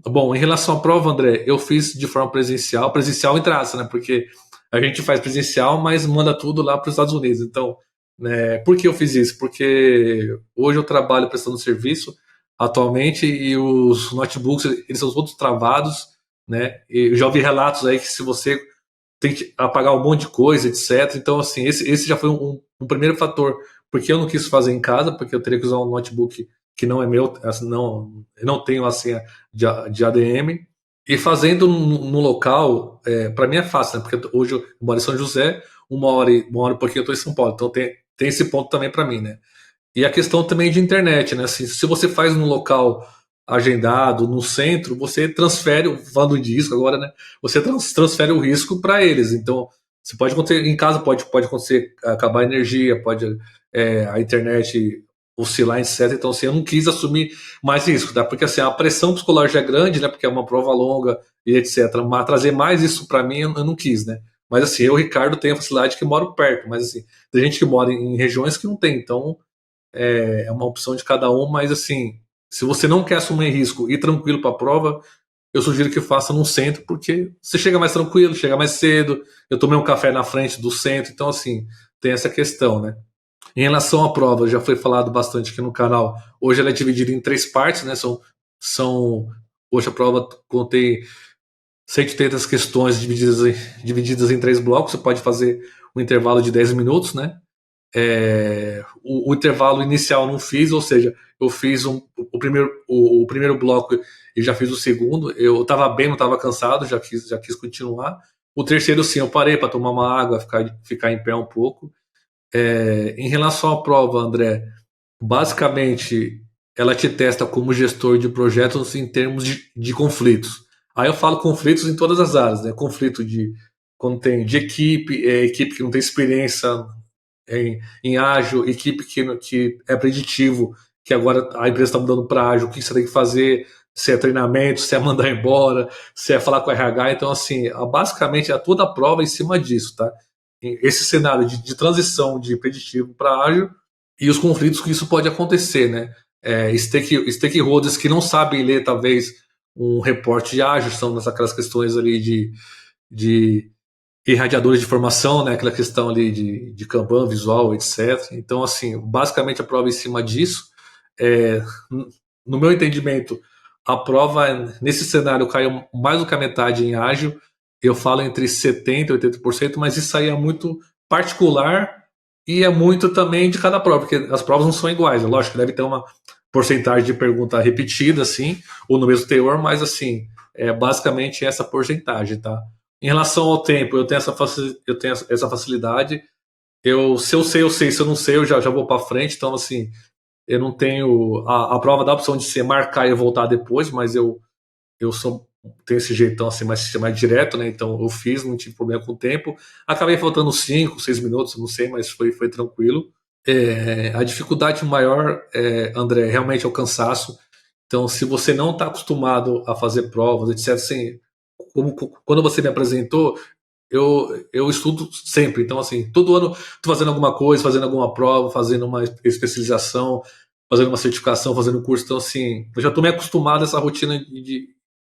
Bom, em relação à prova, André, eu fiz de forma presencial em traça, né? Porque a gente faz presencial, mas manda tudo lá para os Estados Unidos. Então, né, por que eu fiz isso? Porque hoje eu trabalho prestando serviço atualmente e os notebooks, eles são todos travados, né? E eu já ouvi relatos aí que se você tem que apagar um monte de coisa, etc. Então, assim, esse já foi um primeiro fator, porque eu não quis fazer em casa, porque eu teria que usar um notebook que não é meu, assim, não tenho a senha de ADM, e fazendo no local, para mim é fácil, né? Porque hoje eu moro em São José, uma hora e pouquinho eu estou em São Paulo, então tem esse ponto também para mim, né? E a questão também de internet, né? Assim, se você faz num local agendado, no centro, você transfere, falando de risco agora, né? Você transfere o risco para eles, então você pode acontecer, em casa pode acontecer, acabar a energia, pode a internet oscilar, etc. Então, assim, eu não quis assumir mais risco, tá? Porque assim, a pressão psicológica é grande, né? Porque é uma prova longa e etc. Mas trazer mais isso para mim, eu não quis, né? Mas assim, eu, Ricardo, tenho a facilidade que moro perto, mas assim, tem gente que mora em regiões que não tem, então é uma opção de cada um, mas assim, se você não quer assumir risco e ir tranquilo para a prova, eu sugiro que faça no centro, porque você chega mais tranquilo, chega mais cedo, eu tomei um café na frente do centro, então assim, tem essa questão, né? Em relação à prova, já foi falado bastante aqui no canal. Hoje ela é dividida em 3 partes, né? Hoje a prova contém 180 questões divididas em 3 blocos. Você pode fazer um intervalo de 10 minutos, né? O intervalo inicial eu não fiz, ou seja, eu fiz o primeiro bloco e já fiz o segundo. Eu estava bem, não estava cansado, já quis continuar. O terceiro, sim, eu parei para tomar uma água, ficar em pé um pouco. Em relação à prova, André, basicamente ela te testa como gestor de projetos em termos de conflitos. Aí eu falo conflitos em todas as áreas, né? Conflito de quando tem de equipe, equipe que não tem experiência em ágil, equipe que é preditivo, que agora a empresa está mudando para ágil, o que você tem que fazer, se é treinamento, se é mandar embora, se é falar com o RH. Então, assim, basicamente é toda a prova em cima disso, tá? Esse cenário de transição de preditivo para ágil e os conflitos que isso pode acontecer, né? Stakeholders que não sabem ler, talvez, um reporte de ágil, são aquelas questões ali de irradiadores de informação, né? Aquela questão ali de Kanban, visual, etc. Então, assim, basicamente a prova em cima disso. É, no meu entendimento, a prova nesse cenário caiu mais do que a metade em ágil. Eu falo entre 70% e 80%, mas isso aí é muito particular e é muito também de cada prova, porque as provas não são iguais. Lógico que deve ter uma porcentagem de pergunta repetida, assim, ou no mesmo teor, mas assim, basicamente essa porcentagem, tá? Em relação ao tempo, eu tenho essa facilidade. Se eu sei, eu sei. Se eu não sei, eu já vou para frente. Então, assim, eu não tenho. A prova dá a opção de ser marcar e voltar depois, mas eu tenho esse jeitão assim mais direto, né? Então eu fiz, não tive problema com o tempo. Acabei faltando 5, 6 minutos, não sei, mas foi tranquilo. A dificuldade maior, André, realmente é o cansaço. Então, se você não está acostumado a fazer provas, etc., assim, quando você me apresentou, eu estudo sempre. Então, assim, todo ano estou fazendo alguma coisa, fazendo alguma prova, fazendo uma especialização, fazendo uma certificação, fazendo um curso. Então, assim, eu já estou me acostumado a essa rotina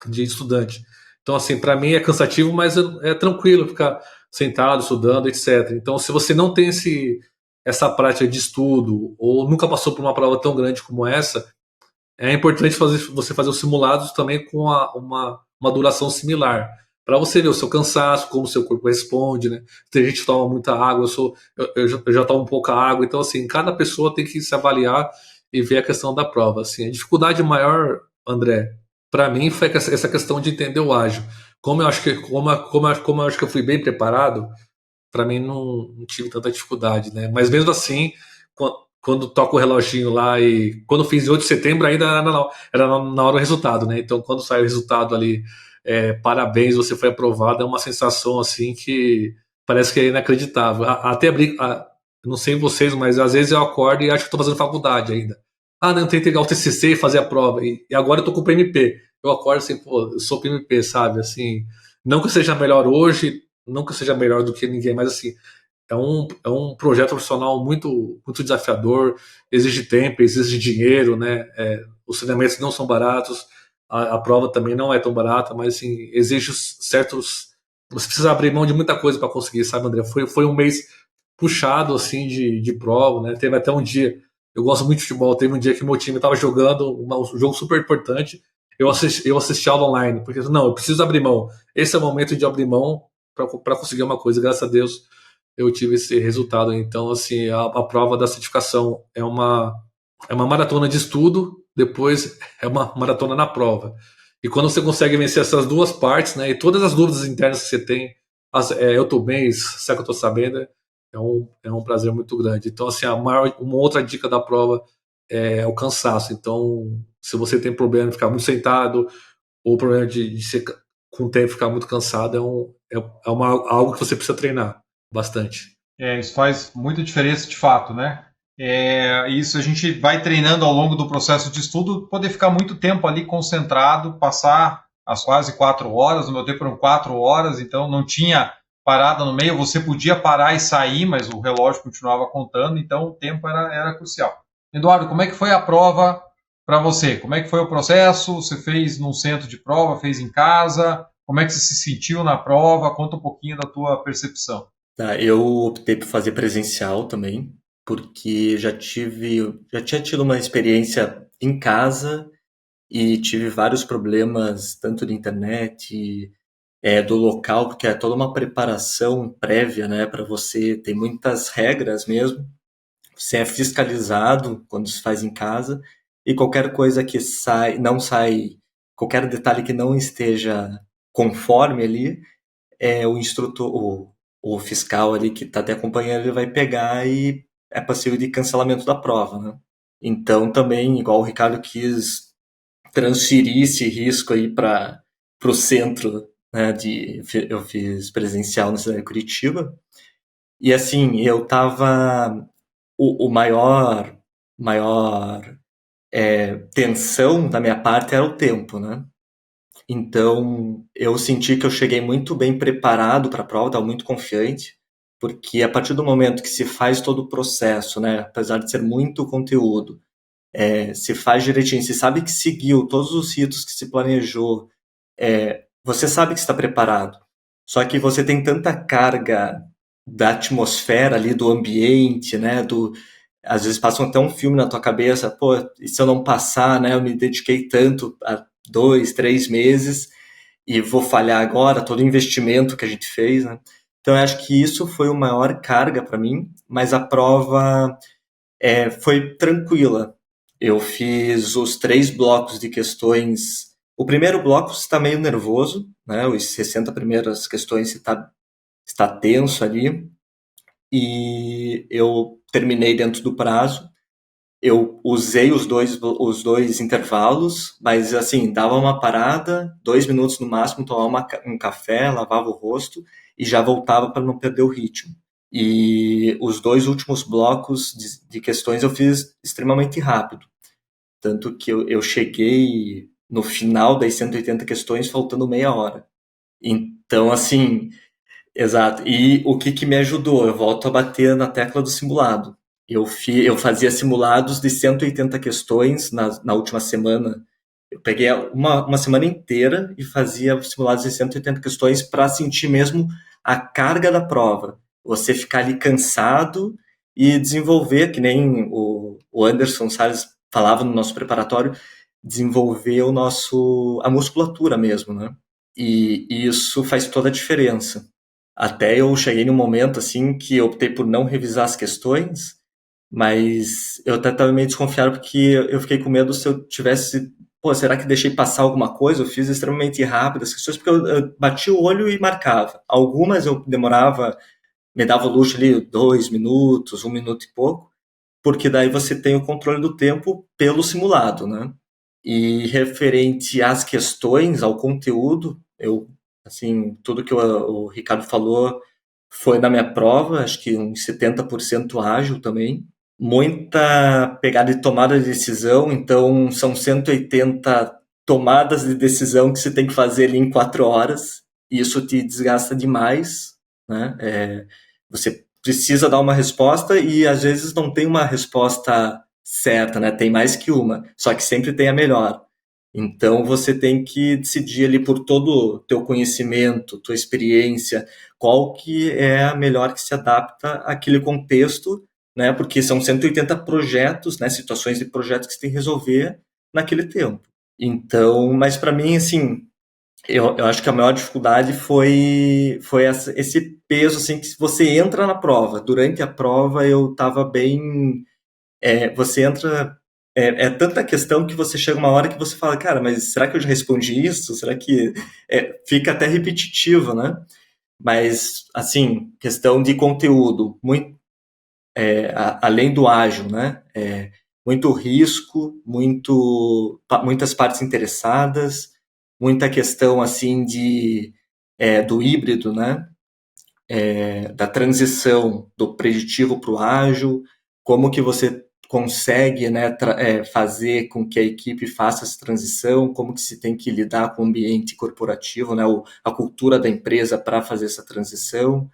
de estudante. Então, assim, para mim é cansativo, mas é tranquilo ficar sentado, estudando, etc. Então, se você não tem essa prática de estudo, ou nunca passou por uma prova tão grande como essa, é importante você fazer os simulados também com uma duração similar, para você ver o seu cansaço, como o seu corpo responde, né? Tem gente que toma muita água, eu já tomo pouca água, então assim, cada pessoa tem que se avaliar e ver a questão da prova. Assim, a dificuldade maior, André, para mim foi essa questão de entender o ágil. Como eu acho que eu fui bem preparado, para mim não tive tanta dificuldade, né? Mas mesmo assim, quando toca o reloginho lá e quando eu fiz em 8 de setembro ainda era na hora do resultado, né? Então quando sai o resultado ali, parabéns, você foi aprovado, é uma sensação assim que parece que é inacreditável. Até não sei vocês, mas às vezes eu acordo e acho que estou fazendo faculdade ainda. Ah, não, tem que pegar o TCC e fazer a prova. E agora eu tô com o PMP. Eu acordo assim, pô, eu sou PMP, sabe? Assim, não que eu seja melhor hoje, não que eu seja melhor do que ninguém, mas assim, é um projeto profissional muito, muito desafiador, exige tempo, exige dinheiro, né? Os treinamentos não são baratos, a prova também não é tão barata, mas assim, exige certos. Você precisa abrir mão de muita coisa para conseguir, sabe, André? Foi um mês puxado assim de prova, né? Teve até um dia. Eu gosto muito de futebol. Teve um dia que meu time estava jogando um jogo super importante. Eu assisti aula online, porque não, eu preciso abrir mão. Esse é o momento de abrir mão para conseguir uma coisa. Graças a Deus eu tive esse resultado. Então, assim, a prova da certificação é uma maratona de estudo, depois é uma maratona na prova. E quando você consegue vencer essas duas partes, né, e todas as dúvidas internas que você tem, eu estou bem, será que eu estou sabendo? É um prazer muito grande. Então, assim, uma outra dica da prova é o cansaço. Então, se você tem problema de ficar muito sentado, ou problema de ser, com o tempo ficar muito cansado, algo que você precisa treinar bastante. Isso faz muita diferença de fato, né? Isso a gente vai treinando ao longo do processo de estudo, poder ficar muito tempo ali concentrado, passar as quase 4 horas, no meu tempo eram 4 horas, então não tinha parada no meio, você podia parar e sair, mas o relógio continuava contando, então o tempo era crucial. Eduardo, como é que foi a prova para você? Como é que foi o processo? Você fez num centro de prova, fez em casa? Como é que você se sentiu na prova? Conta um pouquinho da tua percepção. Tá, eu optei por fazer presencial também, porque já tinha tido uma experiência em casa e tive vários problemas, tanto de internet, do local, porque é toda uma preparação prévia, né, para você, tem muitas regras mesmo. Você é fiscalizado quando se faz em casa e qualquer coisa que não sai, qualquer detalhe que não esteja conforme ali, o instrutor, o fiscal ali que está te acompanhando, ele vai pegar e é passível de cancelamento da prova, né? Então também, igual o Ricardo quis transferir esse risco aí para o centro, né, eu fiz presencial na cidade de Curitiba, e assim, eu tava, o maior tensão da minha parte era o tempo, né? Então, eu senti que eu cheguei muito bem preparado para a prova, estava muito confiante, porque a partir do momento que se faz todo o processo, né, apesar de ser muito conteúdo, se faz direitinho, se sabe que seguiu todos os ritos que se planejou, você sabe que está preparado. Só que você tem tanta carga da atmosfera ali, do ambiente, né, às vezes passa até um filme na tua cabeça, pô, e se eu não passar, né, eu me dediquei tanto há 2, 3 meses e vou falhar agora, todo o investimento que a gente fez, né? Então eu acho que isso foi a maior carga para mim, mas a prova foi tranquila. Eu fiz os 3 blocos de questões. O primeiro bloco está meio nervoso, né? Os 60 primeiras questões está tenso ali, e eu terminei dentro do prazo. Eu usei os dois intervalos, mas assim, dava uma parada, 2 minutos no máximo, tomava um café, lavava o rosto e já voltava para não perder o ritmo. E os 2 últimos blocos de questões eu fiz extremamente rápido. Tanto que eu cheguei no final das 180 questões faltando meia hora. Então, assim, exato. E o que me ajudou? Eu volto a bater na tecla do simulado. Eu fazia simulados de 180 questões na última semana. Eu peguei uma semana inteira e fazia simulados de 180 questões para sentir mesmo a carga da prova. Você ficar ali cansado e desenvolver, que nem o Anderson Salles falava no nosso preparatório, desenvolver a musculatura mesmo, né? E isso faz toda a diferença. Até eu cheguei num momento assim que eu optei por não revisar as questões, mas eu até estava meio desconfiado porque eu fiquei com medo se eu tivesse, pô, será que deixei passar alguma coisa? Eu fiz extremamente rápido as questões porque eu bati o olho e marcava. Algumas eu demorava, me dava o luxo ali 2 minutos, 1 minuto e pouco, porque daí você tem o controle do tempo pelo simulado, né? E referente às questões, ao conteúdo, assim, tudo que o Ricardo falou foi na minha prova, acho que uns 70% ágil também. Muita pegada de tomada de decisão, então são 180 tomadas de decisão que você tem que fazer ali em 4 horas, e isso te desgasta demais, né? Você precisa dar uma resposta e às vezes não tem uma resposta certa, né? Tem mais que uma, só que sempre tem a melhor. Então você tem que decidir ali por todo o teu conhecimento, tua experiência, qual que é a melhor que se adapta àquele contexto, né? Porque são 180 projetos, né? Situações de projetos que você tem que resolver naquele tempo. Então, mas para mim, assim, eu acho que a maior dificuldade foi esse peso, assim, que você entra na prova. Durante a prova eu estava bem. Você entra. É tanta questão que você chega uma hora que você fala, cara, mas será que eu já respondi isso? Será que. Fica até repetitivo, né? Mas, assim, questão de conteúdo, muito, além do ágil, né? Muito risco, muitas partes interessadas, muita questão, assim, do híbrido, né? Da transição do preditivo para o ágil, como que você consegue, né, fazer com que a equipe faça essa transição, como que se tem que lidar com o ambiente corporativo, né, a cultura da empresa para fazer essa transição.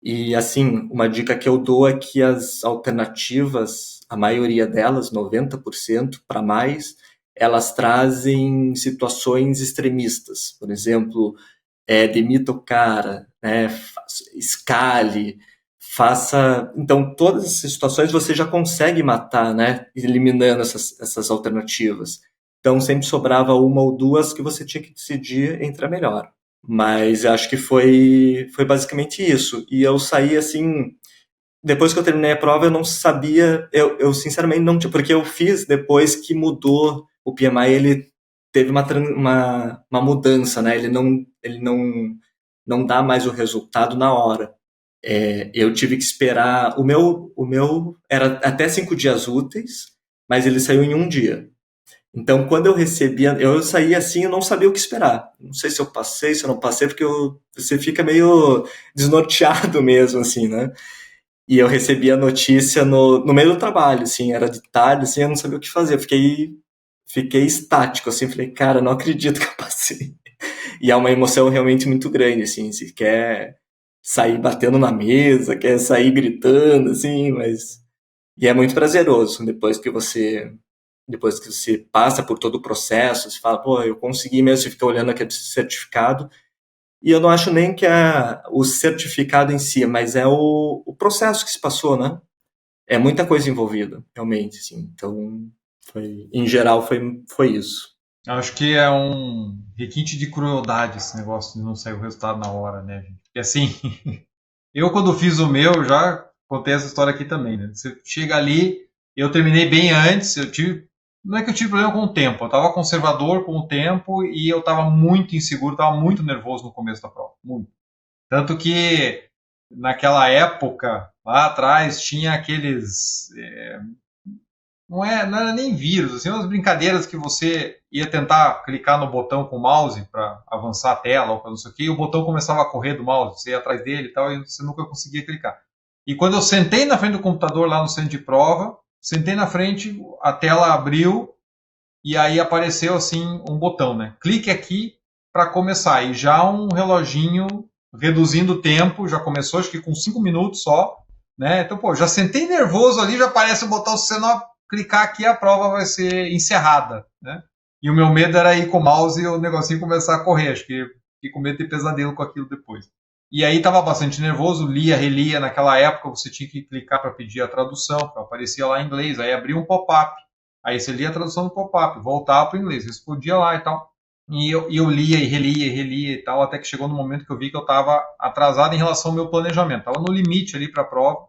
E, assim, uma dica que eu dou é que as alternativas, a maioria delas, 90% para mais, elas trazem situações extremistas. Por exemplo, demita o cara, né, escale, faça. Então, todas essas situações você já consegue matar, né, eliminando essas alternativas. Então, sempre sobrava uma ou duas que você tinha que decidir entre a melhor. Mas acho que foi basicamente isso. E eu saí assim. Depois que eu terminei a prova, eu não sabia. Eu sinceramente não tinha. Porque eu fiz depois que mudou o PMI, ele teve uma mudança, né? Ele não não dá mais o resultado na hora. Eu tive que esperar. O meu era até 5 dias úteis, mas ele saiu em um dia. Então, quando eu recebia, eu saía assim, eu não sabia o que esperar. Não sei se eu passei, se eu não passei, porque você fica meio desnorteado mesmo, assim, né? E eu recebi a notícia no meio do trabalho, assim, era de tarde, assim, eu não sabia o que fazer. Eu fiquei estático, assim, falei, cara, não acredito que eu passei. E é uma emoção realmente muito grande, assim, você quer sair batendo na mesa, quer sair gritando, assim, mas... E é muito prazeroso depois que você passa por todo o processo, você fala, pô, eu consegui mesmo, você fica olhando aquele certificado, e eu não acho nem que é o certificado em si, mas é o processo que se passou, né? É muita coisa envolvida, realmente, assim. Então, em geral, foi isso. Acho que é um requinte de crueldade esse negócio de não sair o resultado na hora, né, gente? Porque assim, eu quando fiz o meu, já contei essa história aqui também, né? Você chega ali, eu terminei bem antes, não é que eu tive problema com o tempo, eu estava conservador com o tempo e eu estava muito inseguro, estava muito nervoso no começo da prova, muito. Tanto que naquela época, lá atrás, tinha aqueles não era nem vírus, assim, umas brincadeiras que você ia tentar clicar no botão com o mouse para avançar a tela ou para não sei o que, e o botão começava a correr do mouse, você ia atrás dele e tal, e você nunca conseguia clicar. E quando eu sentei na frente do computador lá no centro de prova, sentei na frente, a tela abriu e aí apareceu assim um botão, né? Clique aqui para começar. E já um reloginho reduzindo o tempo, já começou acho que com 5 minutos só, né? Então, pô, já sentei nervoso ali, já aparece o botão, se você não clicar aqui, a prova vai ser encerrada, né? E o meu medo era ir com o mouse e o negocinho começar a correr, acho que fiquei com medo de ter pesadelo com aquilo depois. E aí estava bastante nervoso, lia, relia, naquela época você tinha que clicar para pedir a tradução, aparecia lá em inglês, aí abria um pop-up, aí você lia a tradução do pop-up, voltava para o inglês, respondia lá e tal. E eu lia e relia e tal, até que chegou no momento que eu vi que eu estava atrasado em relação ao meu planejamento, estava no limite ali para a prova,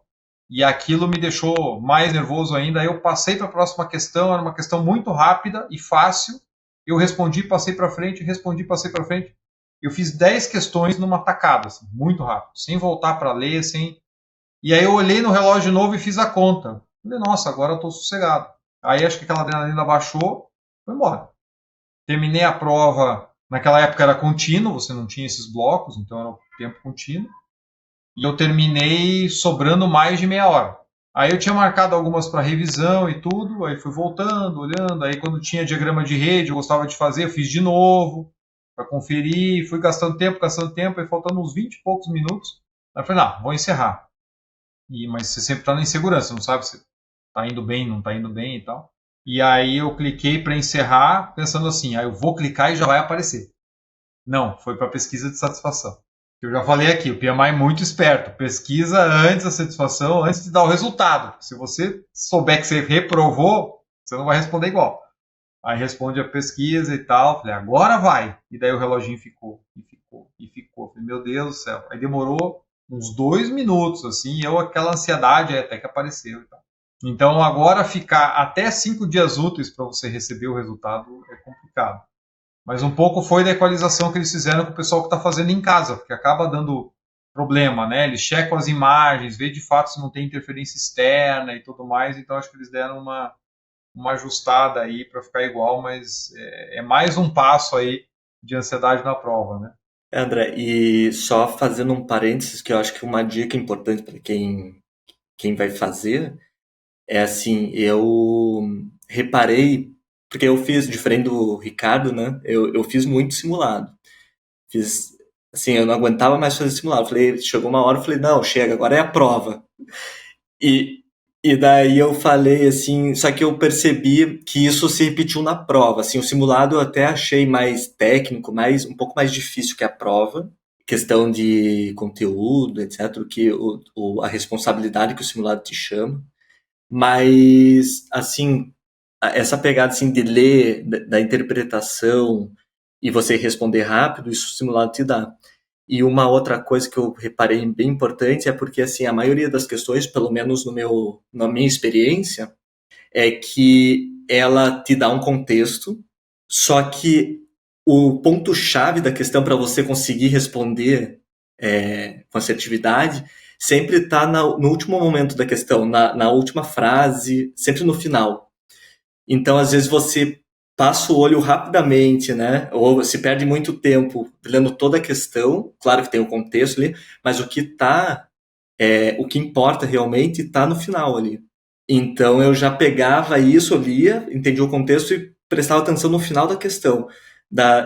e aquilo me deixou mais nervoso ainda. Aí eu passei para a próxima questão, era uma questão muito rápida e fácil, eu respondi, passei para frente, respondi, passei para frente. Eu fiz 10 questões numa tacada, assim, muito rápido, sem voltar para ler, sem... E aí eu olhei no relógio de novo e fiz a conta. Falei, nossa, agora eu estou sossegado. Aí acho que aquela adrenalina baixou, foi embora. Terminei a prova, naquela época era contínuo, você não tinha esses blocos, então era o tempo contínuo. E eu terminei sobrando mais de meia hora. Aí eu tinha marcado algumas para revisão e tudo, aí fui voltando, olhando, aí quando tinha diagrama de rede, eu gostava de fazer, eu fiz de novo, para conferir, fui gastando tempo, aí faltando uns 20 e poucos minutos, aí eu falei, não, vou encerrar. Mas você sempre está na insegurança, não sabe se está indo bem, não está indo bem e tal. E aí eu cliquei para encerrar, pensando assim, aí eu vou clicar e já vai aparecer. Não, foi para pesquisa de satisfação. Eu já falei aqui, o PMI é muito esperto. Pesquisa antes da satisfação, antes de dar o resultado. Se você souber que você reprovou, você não vai responder igual. Aí responde a pesquisa e tal. Falei, agora vai. E daí o reloginho ficou. Falei, meu Deus do céu. Aí demorou uns 2 minutos, assim, eu aquela ansiedade até que apareceu e tal. Então agora ficar até 5 dias úteis para você receber o resultado é complicado. Mas um pouco foi da equalização que eles fizeram com o pessoal que está fazendo em casa, porque acaba dando problema, né? Eles checam as imagens, vê de fato se não tem interferência externa e tudo mais, então acho que eles deram uma ajustada aí para ficar igual, mas é mais um passo aí de ansiedade na prova, né? André, e só fazendo um parênteses, que eu acho que uma dica importante para quem vai fazer é assim, eu reparei, porque eu fiz, diferente do Ricardo, né? Eu fiz muito simulado. Fiz, assim, eu não aguentava mais fazer simulado. Falei, chegou uma hora, eu falei, não, chega, agora é a prova. E, e daí eu falei assim, só que eu percebi que isso se repetiu na prova. Assim, o simulado eu até achei mais técnico, um pouco mais difícil que a prova. Questão de conteúdo, etc., do que a responsabilidade que o simulado te chama. Mas, assim, essa pegada assim, de ler, da interpretação e você responder rápido, isso o simulado te dá. E uma outra coisa que eu reparei bem importante é porque assim, a maioria das questões, pelo menos na minha experiência, é que ela te dá um contexto, só que o ponto-chave da questão para você conseguir responder com assertividade, sempre está no último momento da questão, na última frase, sempre no final. Então, às vezes, você passa o olho rapidamente, né? Ou se perde muito tempo lendo toda a questão, claro que tem o contexto ali, mas o que importa realmente está no final ali. Então, eu já pegava isso, lia, entendia o contexto e prestava atenção no final da questão.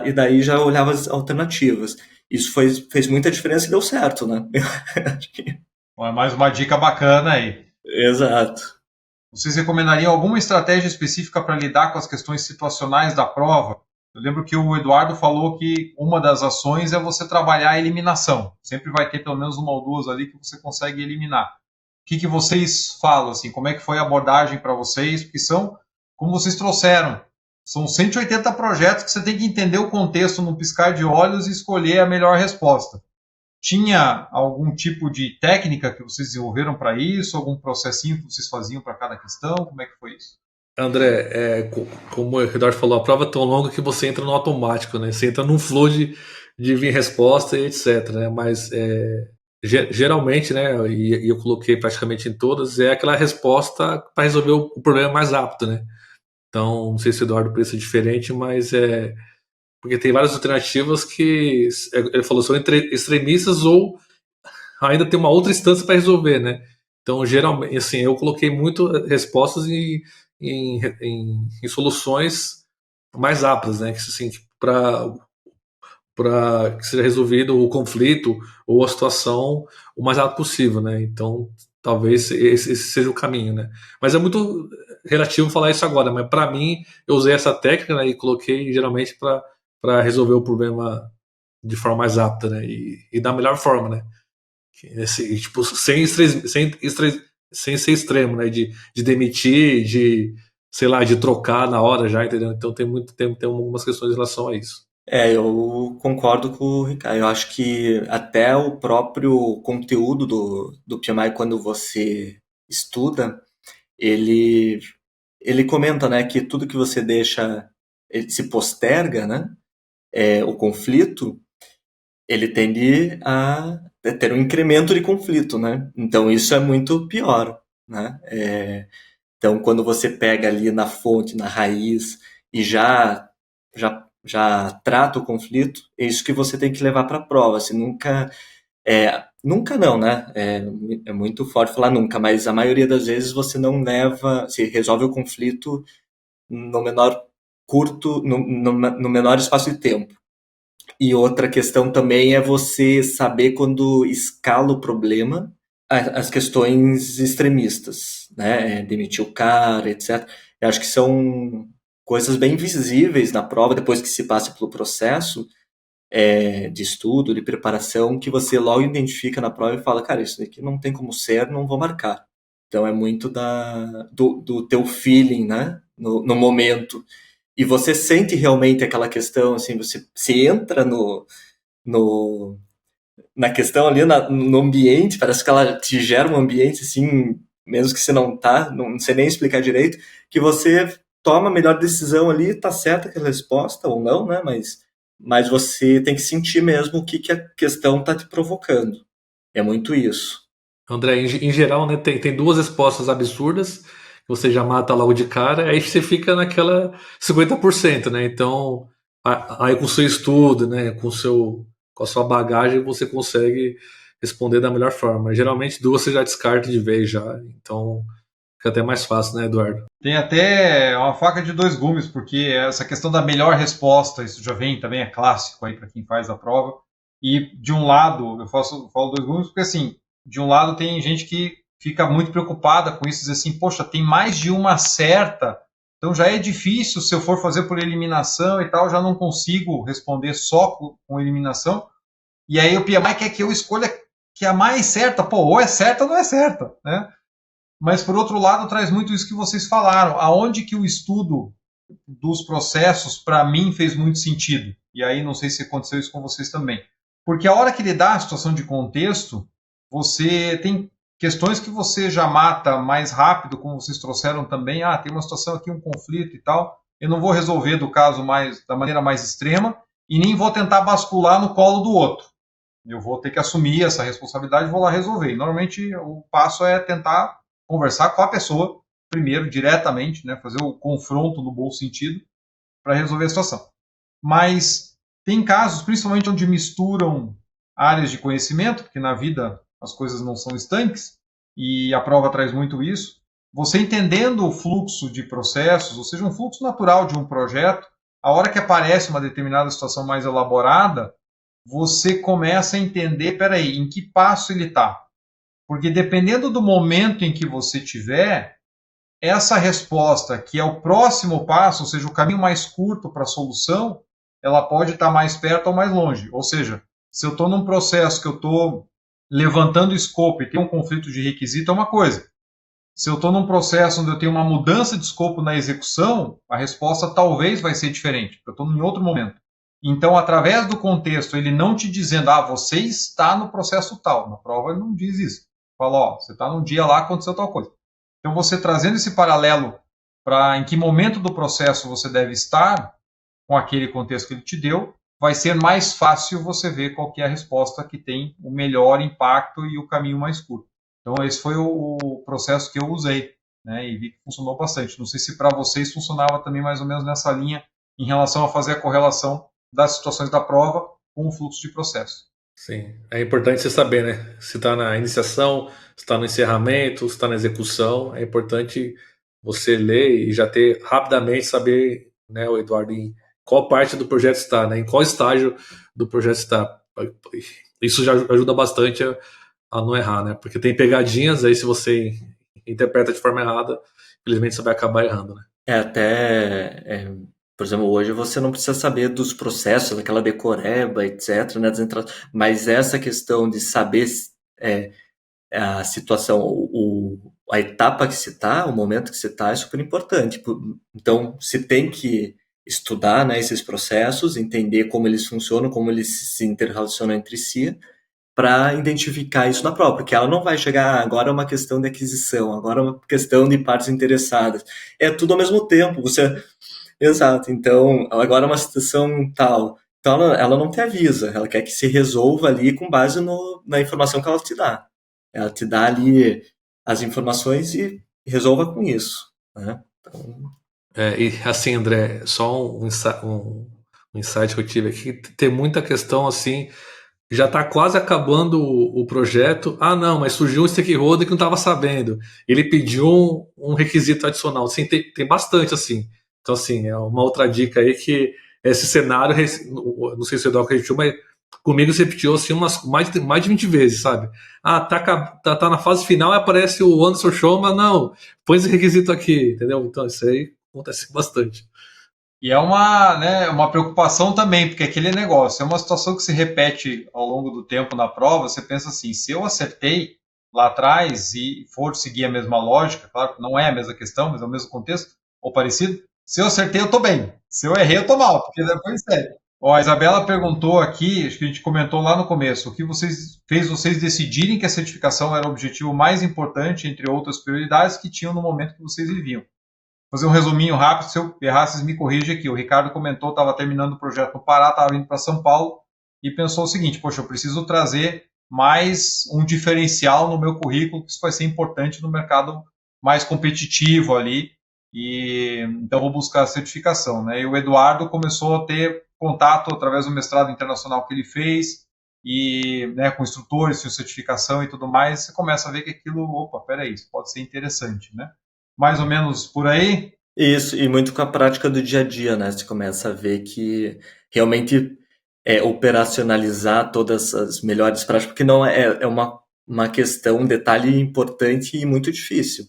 E daí já olhava as alternativas. Isso fez muita diferença e deu certo, né? Acho que... Mais uma dica bacana aí. Exato. Vocês recomendariam alguma estratégia específica para lidar com as questões situacionais da prova? Eu lembro que o Eduardo falou que uma das ações é você trabalhar a eliminação. Sempre vai ter pelo menos uma ou duas ali que você consegue eliminar. O que vocês falam, assim? Como é que foi a abordagem para vocês? Porque como vocês trouxeram, são 180 projetos que você tem que entender o contexto num piscar de olhos e escolher a melhor resposta. Tinha algum tipo de técnica que vocês desenvolveram para isso? Algum processinho que vocês faziam para cada questão? Como é que foi isso? André, como o Eduardo falou, a prova é tão longa que você entra no automático, né? Você entra num flow de vir resposta e etc, né? Mas geralmente, né, e eu coloquei praticamente em todas, é aquela resposta para resolver o problema mais rápido, né? Então, não sei se o Eduardo pensa diferente, mas porque tem várias alternativas que ele falou são extremistas ou ainda tem uma outra instância para resolver, né? Então, geralmente, assim, eu coloquei muito respostas em soluções mais rápidas, né? Que, assim, para que seja resolvido o conflito ou a situação o mais rápido possível, né? Então, talvez esse seja o caminho, né? Mas é muito relativo falar isso agora, mas para mim, eu usei essa técnica, né, e coloquei geralmente para resolver o problema de forma mais rápida, né? E da melhor forma, né? Tipo, sem ser extremo, né? De demitir, sei lá, de trocar na hora já, entendeu? Então tem algumas questões em relação a isso. Eu concordo com o Ricardo. Eu acho que até o próprio conteúdo do PMI, quando você estuda, ele comenta, né, que tudo que você deixa, ele se posterga, né, o conflito, ele tende a ter um incremento de conflito, né? Então isso é muito pior, né? Então quando você pega ali na fonte, na raiz e já trata o conflito, é isso que você tem que levar para a prova. Você nunca não, né? É muito forte falar nunca, mas a maioria das vezes você não você resolve o conflito no menor no menor espaço de tempo. E outra questão também é você saber quando escala o problema as questões extremistas, né? Demitir o cara, etc. Eu acho que são coisas bem visíveis na prova, depois que se passa pelo processo de estudo, de preparação, que você logo identifica na prova e fala, cara, isso daqui não tem como ser, não vou marcar. Então é muito do teu feeling, né? No momento. E você sente realmente aquela questão, assim, você se entra na questão ali, no ambiente, parece que ela te gera um ambiente, assim, mesmo que você não sei nem explicar direito, que você toma a melhor decisão ali, tá certa aquela resposta ou não, né, mas você tem que sentir mesmo o que a questão tá te provocando. É muito isso. André, em geral, né, tem duas respostas absurdas, você já mata logo de cara, aí você fica naquela 50%, né? Então, aí com o seu estudo, né, com a sua bagagem, você consegue responder da melhor forma. Geralmente duas você já descarta de vez já, então fica até mais fácil, né, Eduardo? Tem até uma faca de dois gumes, porque essa questão da melhor resposta, isso já vem também, é clássico aí para quem faz a prova. E de um lado, eu falo dois gumes porque assim, de um lado tem gente que fica muito preocupada com isso, diz assim, poxa, tem mais de uma certa, então já é difícil se eu for fazer por eliminação e tal, já não consigo responder só com eliminação. E aí o PMI quer que eu escolha que a mais certa, ou é certa ou não é certa, né? Mas, por outro lado, traz muito isso que vocês falaram. Aonde que o estudo dos processos, para mim, fez muito sentido. E aí, não sei se aconteceu isso com vocês também. Porque a hora que ele dá a situação de contexto, você tem questões que você já mata mais rápido, como vocês trouxeram também. Tem uma situação aqui, um conflito e tal. Eu não vou resolver da maneira mais extrema e nem vou tentar bascular no colo do outro. eu vou ter que assumir essa responsabilidade e vou lá resolver. E, normalmente o passo é tentar conversar com a pessoa primeiro, diretamente, né, fazer o confronto no bom sentido para resolver a situação. Mas tem casos, principalmente onde misturam áreas de conhecimento, porque na vida as coisas não são estanques, e a prova traz muito isso. Você entendendo o fluxo de processos, ou seja, um fluxo natural de um projeto, a hora que aparece uma determinada situação mais elaborada, você começa a entender, peraí, em que passo ele está? Porque dependendo do momento em que você tiver, essa resposta, que é o próximo passo, ou seja, o caminho mais curto para a solução, ela pode estar mais perto ou mais longe. Ou seja, se eu estou num processo que eu estou levantando escopo e tem um conflito de requisito, é uma coisa. Se eu estou num processo onde eu tenho uma mudança de escopo na execução, a resposta talvez vai ser diferente, porque eu estou em outro momento. Então, através do contexto, ele não te dizendo, você está no processo tal. Na prova ele não diz isso. Fala, você está num dia lá, aconteceu tal coisa. Então, você trazendo esse paralelo para em que momento do processo você deve estar com aquele contexto que ele te deu, vai ser mais fácil você ver qual que é a resposta que tem o melhor impacto e o caminho mais curto. Então, esse foi o processo que eu usei, né, e vi que funcionou bastante. Não sei se para vocês funcionava também mais ou menos nessa linha em relação a fazer a correlação das situações da prova com o fluxo de processo. Sim, é importante você saber, né? Se está na iniciação, se está no encerramento, se está na execução. É importante você ler e já ter rapidamente saber, né, o Eduardo, em qual parte do projeto está, né? Em qual estágio do projeto está. Isso já ajuda bastante a não errar, né? Porque tem pegadinhas, aí se você interpreta de forma errada, infelizmente você vai acabar errando, né? Por exemplo, hoje você não precisa saber dos processos, daquela decoreba, etc., né, das entradas, mas essa questão de saber a situação, a etapa que se está, o momento que se está, é super importante. Então, se tem que estudar, né, esses processos, entender como eles funcionam, como eles se interrelacionam entre si, para identificar isso na prova, porque ela não vai chegar, agora é uma questão de aquisição, agora é uma questão de partes interessadas. É tudo ao mesmo tempo, Exato, então agora é uma situação tal. Então ela não te avisa, ela quer que se resolva ali com base na informação que ela te dá. Ela te dá ali as informações e resolva com isso, né? Então, E assim, André, só um insight que eu tive aqui, tem muita questão assim, já está quase acabando o projeto. Ah, não, mas surgiu um stakeholder que não estava sabendo. Ele pediu um requisito adicional. Assim, tem bastante assim. Então, assim, é uma outra dica aí que esse cenário, não sei se o Eduardo repetiu, mas comigo se repetiu assim mais de 20 vezes, sabe? Ah, tá na fase final e aparece o Anderson Schoma, não, põe esse requisito aqui, entendeu? Então, isso aí acontece bastante. E é uma preocupação também, porque aquele negócio é uma situação que se repete ao longo do tempo na prova. Você pensa assim, se eu acertei lá atrás e for seguir a mesma lógica, claro que não é a mesma questão, mas é o mesmo contexto, ou parecido, se eu acertei, eu estou bem. Se eu errei, eu estou mal, porque depois sério. A Isabela perguntou aqui, acho que a gente comentou lá no começo, o que fez vocês decidirem que a certificação era o objetivo mais importante, entre outras prioridades que tinham no momento que vocês viviam. Fazer um resuminho rápido, se eu errar, vocês me corrigem aqui. O Ricardo comentou, estava terminando o projeto no Pará, estava indo para São Paulo e pensou o seguinte, poxa, eu preciso trazer mais um diferencial no meu currículo, que isso vai ser importante no mercado mais competitivo ali, e então vou buscar a certificação, né? E o Eduardo começou a ter contato através do mestrado internacional que ele fez, e né, com instrutores, com certificação e tudo mais, você começa a ver que aquilo, peraí, isso pode ser interessante, né? Mais ou menos por aí? isso, e muito com a prática do dia a dia, né? Você começa a ver que realmente operacionalizar todas as melhores práticas, porque não é uma questão, um detalhe importante e muito difícil.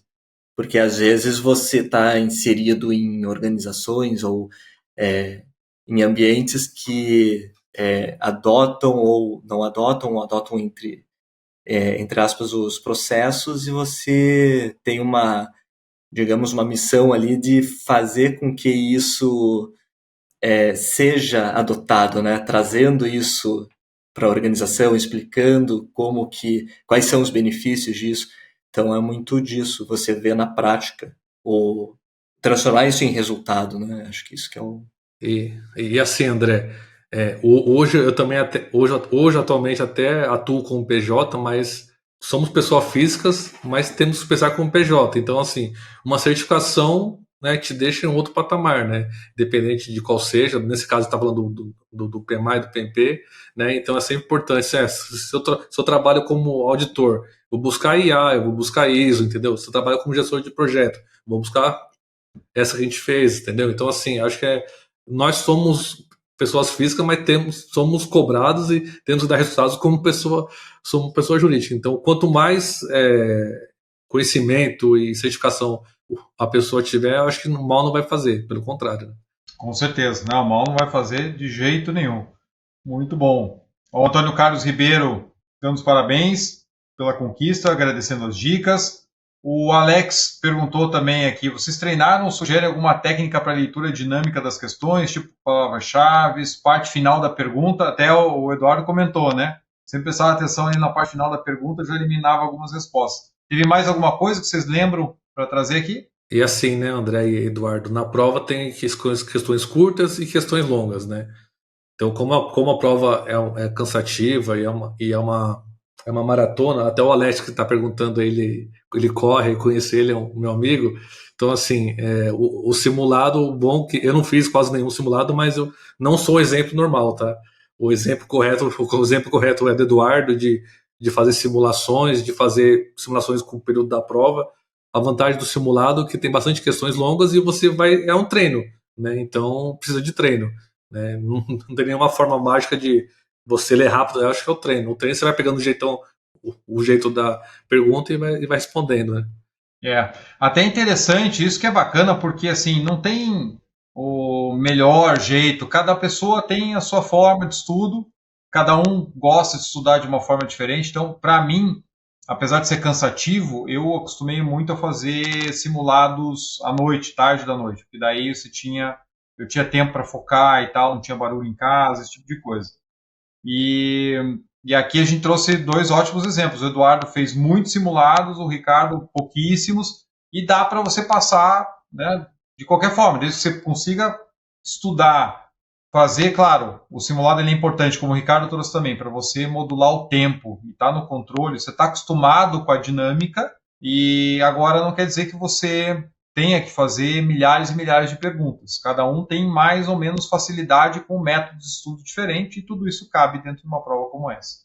Porque às vezes você está inserido em organizações ou em ambientes que adotam ou não adotam, ou adotam entre aspas, os processos, e você tem digamos, uma missão ali de fazer com que isso seja adotado, né? Trazendo isso para a organização, explicando quais são os benefícios disso. Então é muito disso, você vê na prática, ou transformar isso em resultado, né? Acho que isso que é o... E assim, André, Hoje eu também hoje atualmente até atuo como PJ, mas somos pessoas físicas, mas temos que pensar como PJ. Então, assim, uma certificação, né, te deixa em outro patamar, né? Independente de qual seja. Nesse caso, está falando do PMI e do PMP, né? Então é sempre importante. Se eu trabalho como auditor, vou buscar IA, eu vou buscar ISO, entendeu? Se eu trabalho como gestor de projeto, vou buscar essa que a gente fez, entendeu? Então, assim, acho que nós somos pessoas físicas, mas somos cobrados e temos que dar resultados somos pessoa jurídica. Então, quanto mais conhecimento e certificação a pessoa tiver, eu acho que mal não vai fazer, pelo contrário. Né? Com certeza, não, mal não vai fazer de jeito nenhum. Muito bom. O Antônio Carlos Ribeiro, dando os parabéns pela conquista, agradecendo as dicas. O Alex perguntou também aqui, vocês treinaram ou sugerem alguma técnica para leitura dinâmica das questões, tipo palavras-chave, parte final da pergunta? Até o Eduardo comentou, né? Sempre prestava atenção ali na parte final da pergunta, já eliminava algumas respostas. Teve mais alguma coisa que vocês lembram para trazer aqui? E assim, né, André e Eduardo, na prova tem questões curtas e questões longas, né? Então, como a prova é cansativa e é uma maratona, até o Alex que está perguntando, ele corre, conhece ele, é um meu amigo. Então, assim, o simulado, bom que eu não fiz quase nenhum simulado, mas eu não sou o exemplo normal, tá? O exemplo correto é do Eduardo, de fazer simulações, com o período da prova. A vantagem do simulado é que tem bastante questões longas e é um treino, né? Então, precisa de treino. Né? Não tem nenhuma forma mágica de você ler rápido. Eu acho que é o treino. O treino você vai pegando o jeito da pergunta e vai respondendo, né? Até interessante, isso que é bacana, porque assim, não tem o melhor jeito, cada pessoa tem a sua forma de estudo, cada um gosta de estudar de uma forma diferente, então, para mim, apesar de ser cansativo, eu acostumei muito a fazer simulados à noite, tarde da noite, porque daí eu tinha tempo para focar e tal, não tinha barulho em casa, esse tipo de coisa. E aqui a gente trouxe dois ótimos exemplos. O Eduardo fez muitos simulados, o Ricardo pouquíssimos, e dá para você passar, né, de qualquer forma, desde que você consiga estudar, fazer, claro, o simulado ele é importante, como o Ricardo trouxe também, para você modular o tempo e estar no controle. Você está acostumado com a dinâmica e agora não quer dizer que você tenha que fazer milhares e milhares de perguntas. Cada um tem mais ou menos facilidade com métodos de estudo diferente e tudo isso cabe dentro de uma prova como essa.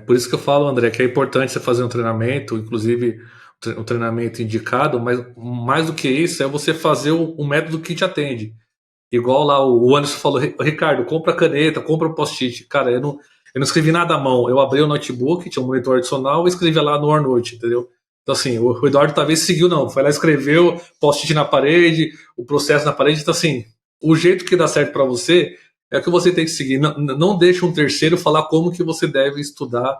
Por isso que eu falo, André, que é importante você fazer um treinamento, inclusive um treinamento indicado, mas mais do que isso é você fazer o método que te atende. Igual lá o Anderson falou, Ricardo, compra caneta, compra post-it. Cara, eu não escrevi nada à mão. Eu abri o notebook, tinha um monitor adicional e escrevia lá no OneNote, entendeu? Então, assim, o Eduardo talvez seguiu, não. Foi lá, escreveu, post-it na parede, o processo na parede. Então, assim, o jeito que dá certo para você é o que você tem que seguir. Não deixe um terceiro falar como que você deve estudar,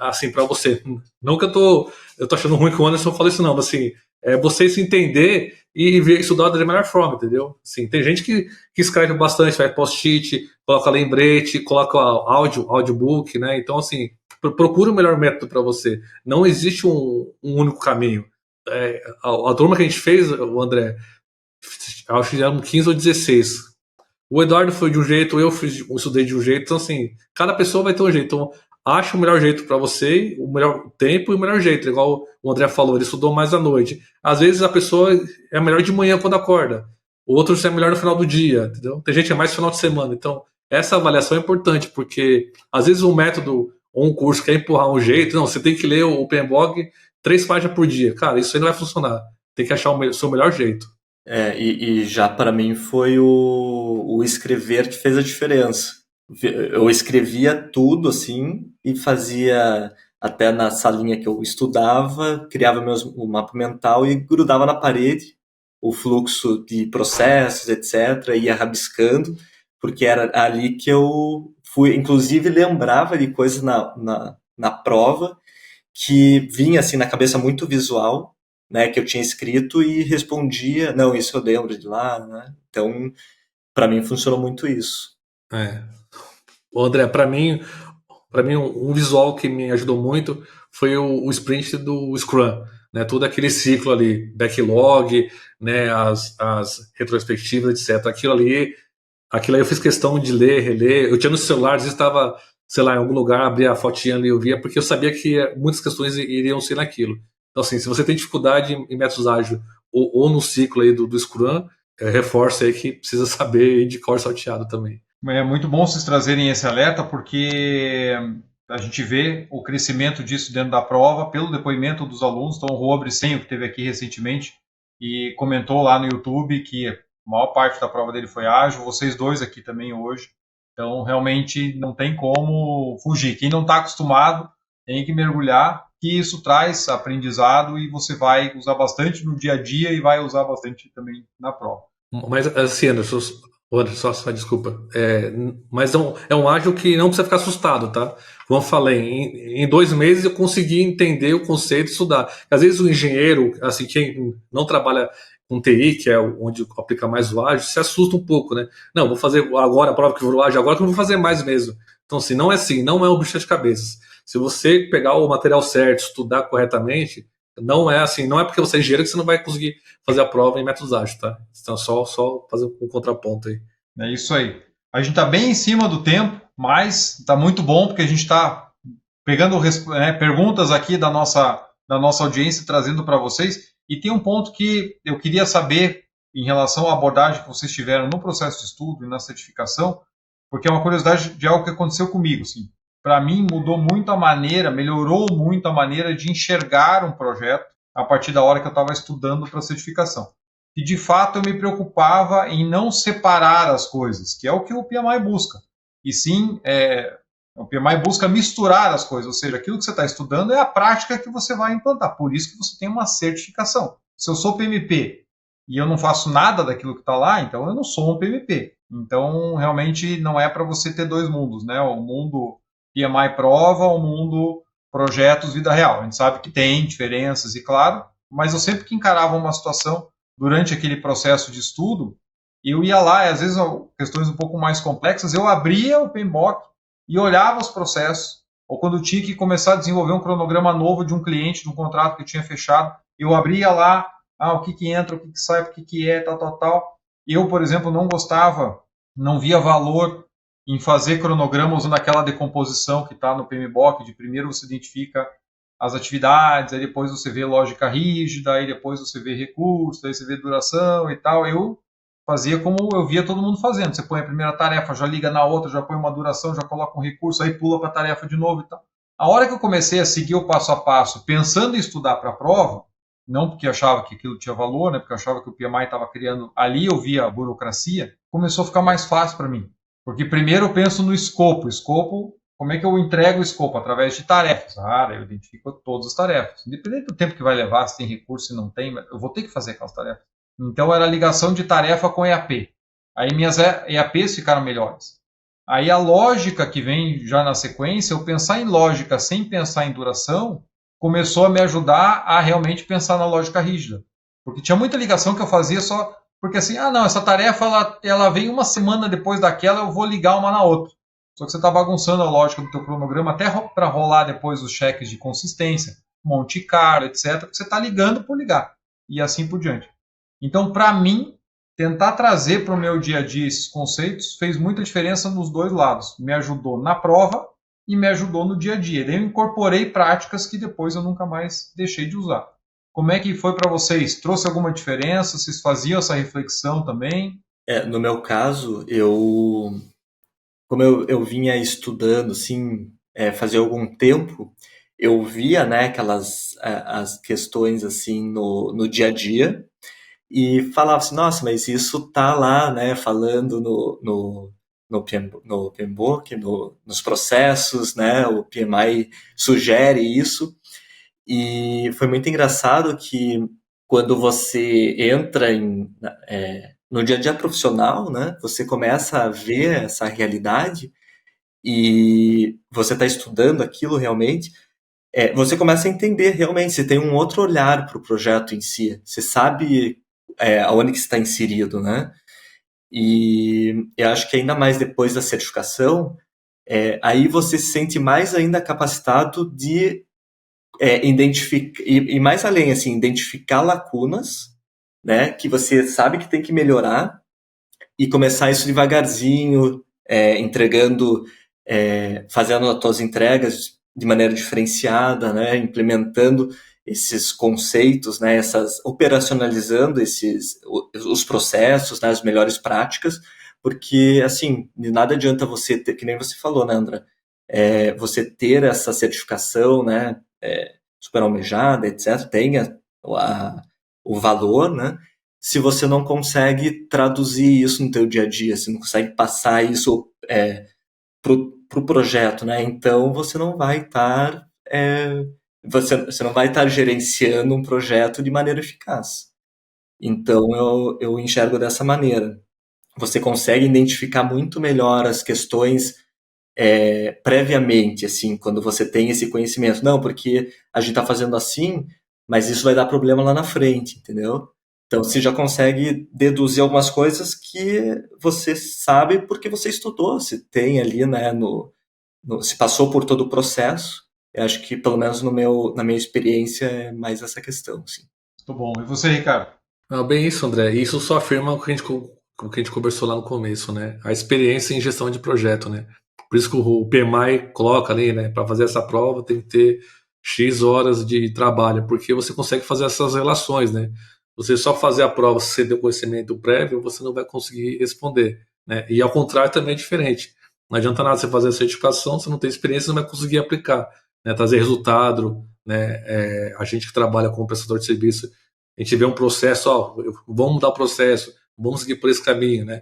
assim, para você. Não que eu tô achando ruim que o Anderson fale isso, não. Mas, assim, você se entender e estudar da melhor forma, entendeu? Assim, tem gente que escreve bastante, faz post-it, coloca lembrete, coloca audiobook, né? Então, assim, procura o melhor método para você. Não existe um único caminho. A turma que a gente fez, o André, acho que eram 15 ou 16. O Eduardo foi de um jeito, eu estudei de um jeito. Então, assim, cada pessoa vai ter um jeito. Então, acha o melhor jeito para você, o melhor tempo e o melhor jeito. Igual o André falou, ele estudou mais à noite. Às vezes a pessoa é melhor de manhã quando acorda. O outro é melhor no final do dia, entendeu? Tem gente que é mais no final de semana. Então, essa avaliação é importante, porque às vezes um método ou um curso quer empurrar um jeito. Não, você tem que ler o PMBOK 3 páginas por dia. Cara, isso aí não vai funcionar. Tem que achar o seu melhor jeito. E já para mim foi o escrever que fez a diferença. Eu escrevia tudo assim e fazia até na salinha que eu estudava, criava o mapa mental e grudava na parede o fluxo de processos, etc. Ia rabiscando, porque era ali que eu fui, inclusive lembrava de coisas na prova que vinha assim na cabeça muito visual, né, que eu tinha escrito e respondia, não, isso eu lembro de lá, né? Então, para mim funcionou muito isso. André, para mim um visual que me ajudou muito foi o sprint do Scrum, né? Todo aquele ciclo ali, backlog, né? As retrospectivas, etc. Aquilo ali Aquilo aí eu fiz questão de ler, reler. Eu tinha no celular, às vezes estava, sei lá, em algum lugar, abria a fotinha ali, eu via, porque eu sabia que muitas questões iriam ser naquilo. Então, assim, se você tem dificuldade em métodos ágeis ou no ciclo aí do Scrum, reforça aí que precisa saber aí de cor salteado também. É muito bom vocês trazerem esse alerta, porque a gente vê o crescimento disso dentro da prova pelo depoimento dos alunos. Então, o Rô Bricenho, que esteve aqui recentemente e comentou lá no YouTube que a maior parte da prova dele foi ágil, vocês dois aqui também hoje. Então, realmente não tem como fugir. Quem não está acostumado tem que mergulhar, que isso traz aprendizado e você vai usar bastante no dia a dia e vai usar bastante também na prova. Mas, assim, Anderson, só desculpa. Mas é um ágil que não precisa ficar assustado, tá? Como eu falei, em 2 meses eu consegui entender o conceito e estudar. Às vezes o engenheiro, assim, quem não trabalha com TI, que é onde aplica mais o ágil, se assusta um pouco, né? Não, vou fazer agora a prova que eu vou ágil, agora que eu vou fazer mais mesmo. Então, assim, não é um bicho de cabeças. Se você pegar o material certo, estudar corretamente, não é assim, não é porque você é engenheiro que você não vai conseguir fazer a prova em métodos ágeis, tá? Então, só fazer um contraponto aí. É isso aí. A gente está bem em cima do tempo, mas está muito bom porque a gente está pegando perguntas aqui da nossa audiência, trazendo para vocês. E tem um ponto que eu queria saber em relação à abordagem que vocês tiveram no processo de estudo e na certificação, porque é uma curiosidade de algo que aconteceu comigo. Assim. Para mim, melhorou muito a maneira de enxergar um projeto a partir da hora que eu estava estudando para a certificação. E, de fato, eu me preocupava em não separar as coisas, que é o que o PMI busca. E sim, o PMI busca misturar as coisas, ou seja, aquilo que você está estudando é a prática que você vai implantar. Por isso que você tem uma certificação. Se eu sou PMP e eu não faço nada daquilo que está lá, então eu não sou um PMP. Então, realmente, não é para você ter 2 mundos, né? O mundo PMI prova, o mundo projetos vida real. A gente sabe que tem diferenças, e claro, mas eu sempre que encarava uma situação durante aquele processo de estudo, eu ia lá, e às vezes questões um pouco mais complexas, eu abria o PMBOK e olhava os processos, ou quando tinha que começar a desenvolver um cronograma novo de um cliente, de um contrato que eu tinha fechado, eu abria lá, o que entra, o que sai, o que é, tal. Eu, por exemplo, não via valor em fazer cronograma usando aquela decomposição que está no PMBOK, de primeiro você identifica as atividades, aí depois você vê lógica rígida, aí depois você vê recurso, aí você vê duração e tal. Eu fazia como eu via todo mundo fazendo. Você põe a primeira tarefa, já liga na outra, já põe uma duração, já coloca um recurso, aí pula para a tarefa de novo e tal. A hora que eu comecei a seguir o passo a passo, pensando em estudar para a prova, não porque eu achava que aquilo tinha valor, né, porque eu achava que o PMI estava criando, ali eu via a burocracia, começou a ficar mais fácil para mim. Porque primeiro eu penso no escopo. Como é que eu entrego o escopo? Através de tarefas. Eu identifico todas as tarefas. Independente do tempo que vai levar, se tem recurso, se não tem, eu vou ter que fazer aquelas tarefas. Então era a ligação de tarefa com EAP. Aí minhas EAPs ficaram melhores. Aí a lógica que vem já na sequência, eu pensar em lógica sem pensar em duração, começou a me ajudar a realmente pensar na lógica rígida. Porque tinha muita ligação que eu fazia só porque assim, não, essa tarefa ela vem uma semana depois daquela, eu vou ligar uma na outra. Só que você está bagunçando a lógica do teu cronograma até para rolar depois os cheques de consistência, Monte Carlo, etc. Você está ligando por ligar. E assim por diante. Então, para mim, tentar trazer para o meu dia a dia esses conceitos fez muita diferença nos 2 lados. Me ajudou na prova e me ajudou no dia a dia. Daí eu incorporei práticas que depois eu nunca mais deixei de usar. Como é que foi para vocês? Trouxe alguma diferença? Vocês faziam essa reflexão também? No meu caso, como eu vinha estudando, assim, fazia algum tempo, eu via, né, as questões, assim, no dia a dia, e falava assim, nossa, mas isso tá lá, né, falando no PMBOK, nos processos, né, o PMI sugere isso, e foi muito engraçado que quando você entra no dia a dia profissional, né, você começa a ver essa realidade e você está estudando aquilo realmente, você começa a entender realmente, você tem um outro olhar para o projeto em si, você sabe aonde que está inserido, né? E eu acho que ainda mais depois da certificação, aí você se sente mais ainda capacitado de identificar, e mais além, assim, identificar lacunas, né, que você sabe que tem que melhorar, e começar isso devagarzinho, entregando, fazendo as tuas entregas de maneira diferenciada, né, implementando esses conceitos, né, operacionalizando os processos, né, as melhores práticas, porque, assim, de nada adianta você ter, que nem você falou, né, André, você ter essa certificação, né, super almejada, etc., tenha o valor, né, se você não consegue traduzir isso no teu dia a dia, se não consegue passar isso para o projeto, né, então você não vai estar você não vai estar gerenciando um projeto de maneira eficaz. Então eu enxergo dessa maneira. Você consegue identificar muito melhor as questões previamente, assim, quando você tem esse conhecimento. Não, porque a gente está fazendo assim, mas isso vai dar problema lá na frente, entendeu? Então você já consegue deduzir algumas coisas que você sabe porque você estudou, se tem ali, né, se passou por todo o processo. Eu acho que, pelo menos na minha experiência, é mais essa questão, sim. Muito bom. E você, Ricardo? Bem isso, André. Isso só afirma o que a gente conversou lá no começo, né? A experiência em gestão de projeto, né? Por isso que o PMI coloca ali, né? Para fazer essa prova tem que ter X horas de trabalho, porque você consegue fazer essas relações, né? Você só fazer a prova se você deu conhecimento prévio, você não vai conseguir responder, né? E ao contrário também é diferente. Não adianta nada você fazer a certificação, você não tem experiência, você não vai conseguir aplicar, né? Trazer resultado, né? A gente que trabalha como prestador de serviço, a gente vê um processo, vamos mudar o processo, vamos seguir por esse caminho, né?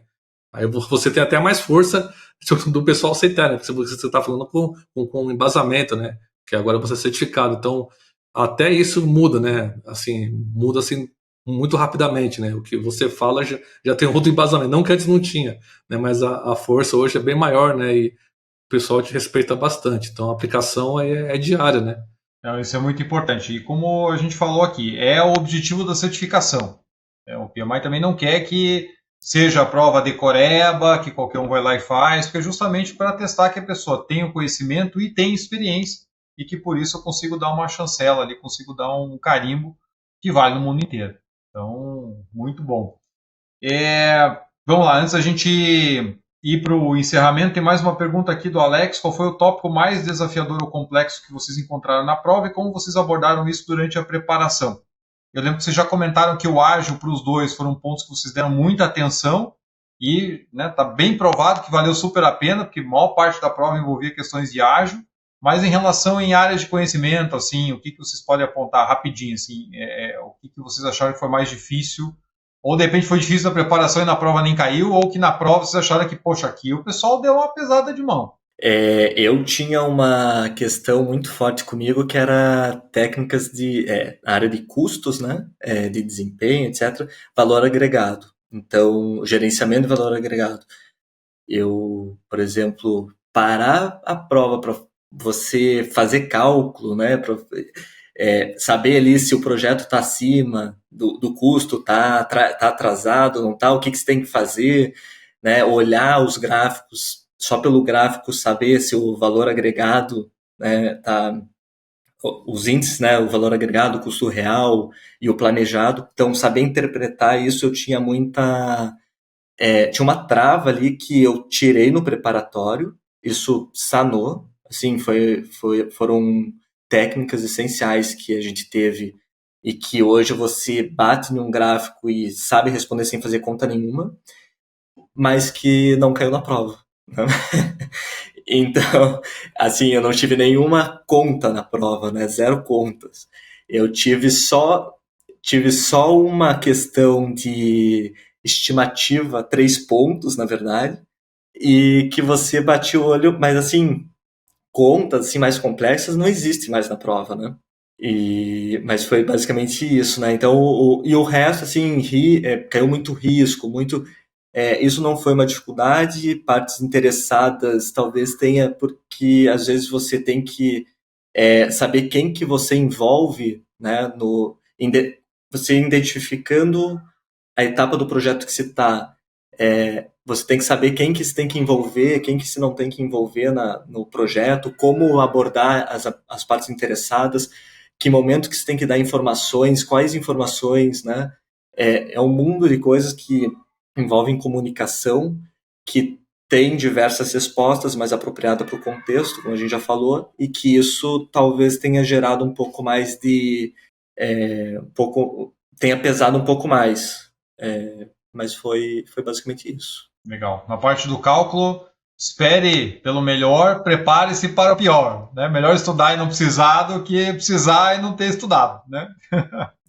Aí você tem até mais força do pessoal aceitar, né? Porque você está falando com embasamento, né? Que agora você é certificado. Então, até isso muda, né? Assim, muda assim muito rapidamente, né? O que você fala já tem outro embasamento. Não que antes não tinha, né? Mas a força hoje é bem maior, né? E o pessoal te respeita bastante. Então, a aplicação é diária, né? Não, isso é muito importante. E como a gente falou aqui, é o objetivo da certificação. O PMI também não quer que seja a prova decoreba, que qualquer um vai lá e faz, porque é justamente para testar que a pessoa tem o conhecimento e tem experiência, e que por isso eu consigo dar uma chancela ali, consigo dar um carimbo que vale no mundo inteiro. Então, muito bom. Vamos lá, antes da gente ir para o encerramento, tem mais uma pergunta aqui do Alex. Qual foi o tópico mais desafiador ou complexo que vocês encontraram na prova e como vocês abordaram isso durante a preparação? Eu lembro que vocês já comentaram que o ágil para os dois foram pontos que vocês deram muita atenção e está bem provado que valeu super a pena, porque a maior parte da prova envolvia questões de ágil, mas em relação em áreas de conhecimento, assim, o que vocês podem apontar rapidinho, assim, o que vocês acharam que foi mais difícil, ou de repente foi difícil na preparação e na prova nem caiu, ou que na prova vocês acharam que, poxa, aqui o pessoal deu uma pesada de mão. Eu tinha uma questão muito forte comigo que era técnicas área de custos, né, de desempenho, etc., valor agregado. Então, gerenciamento de valor agregado. Eu, por exemplo, parar a prova para você fazer cálculo, né, pra, saber ali se o projeto está acima do custo, tá atrasado, não está, o que você tem que fazer, né, olhar os gráficos, só pelo gráfico saber se o valor agregado, né, os índices, né, o valor agregado, o custo real e o planejado. Então, saber interpretar isso, eu tinha tinha uma trava ali que eu tirei no preparatório, isso sanou, assim, foram técnicas essenciais que a gente teve e que hoje você bate num gráfico e sabe responder sem fazer conta nenhuma, mas que não caiu na prova, né? Então, assim, eu não tive nenhuma conta na prova, né? 0 contas. Eu tive só uma questão de estimativa, 3 pontos, na verdade, e que você bate o olho, mas assim, contas assim, mais complexas não existem mais na prova, né? Mas foi basicamente isso, né? Então, e o resto, assim, caiu muito risco, muito. Isso não foi uma dificuldade, partes interessadas talvez tenha, porque às vezes você tem que saber quem que você envolve, né? Você identificando a etapa do projeto que se está, você tem que saber quem que se tem que envolver, quem que se não tem que envolver no projeto, como abordar as partes interessadas, que momento que se tem que dar informações, quais informações, né? É um mundo de coisas que envolvem comunicação, que tem diversas respostas mais apropriadas para o contexto, como a gente já falou, e que isso talvez tenha gerado um pouco mais de... tenha pesado um pouco mais. Mas foi basicamente isso. Legal. Na parte do cálculo, espere pelo melhor, prepare-se para o pior. Né? Melhor estudar e não precisar do que precisar e não ter estudado. Né?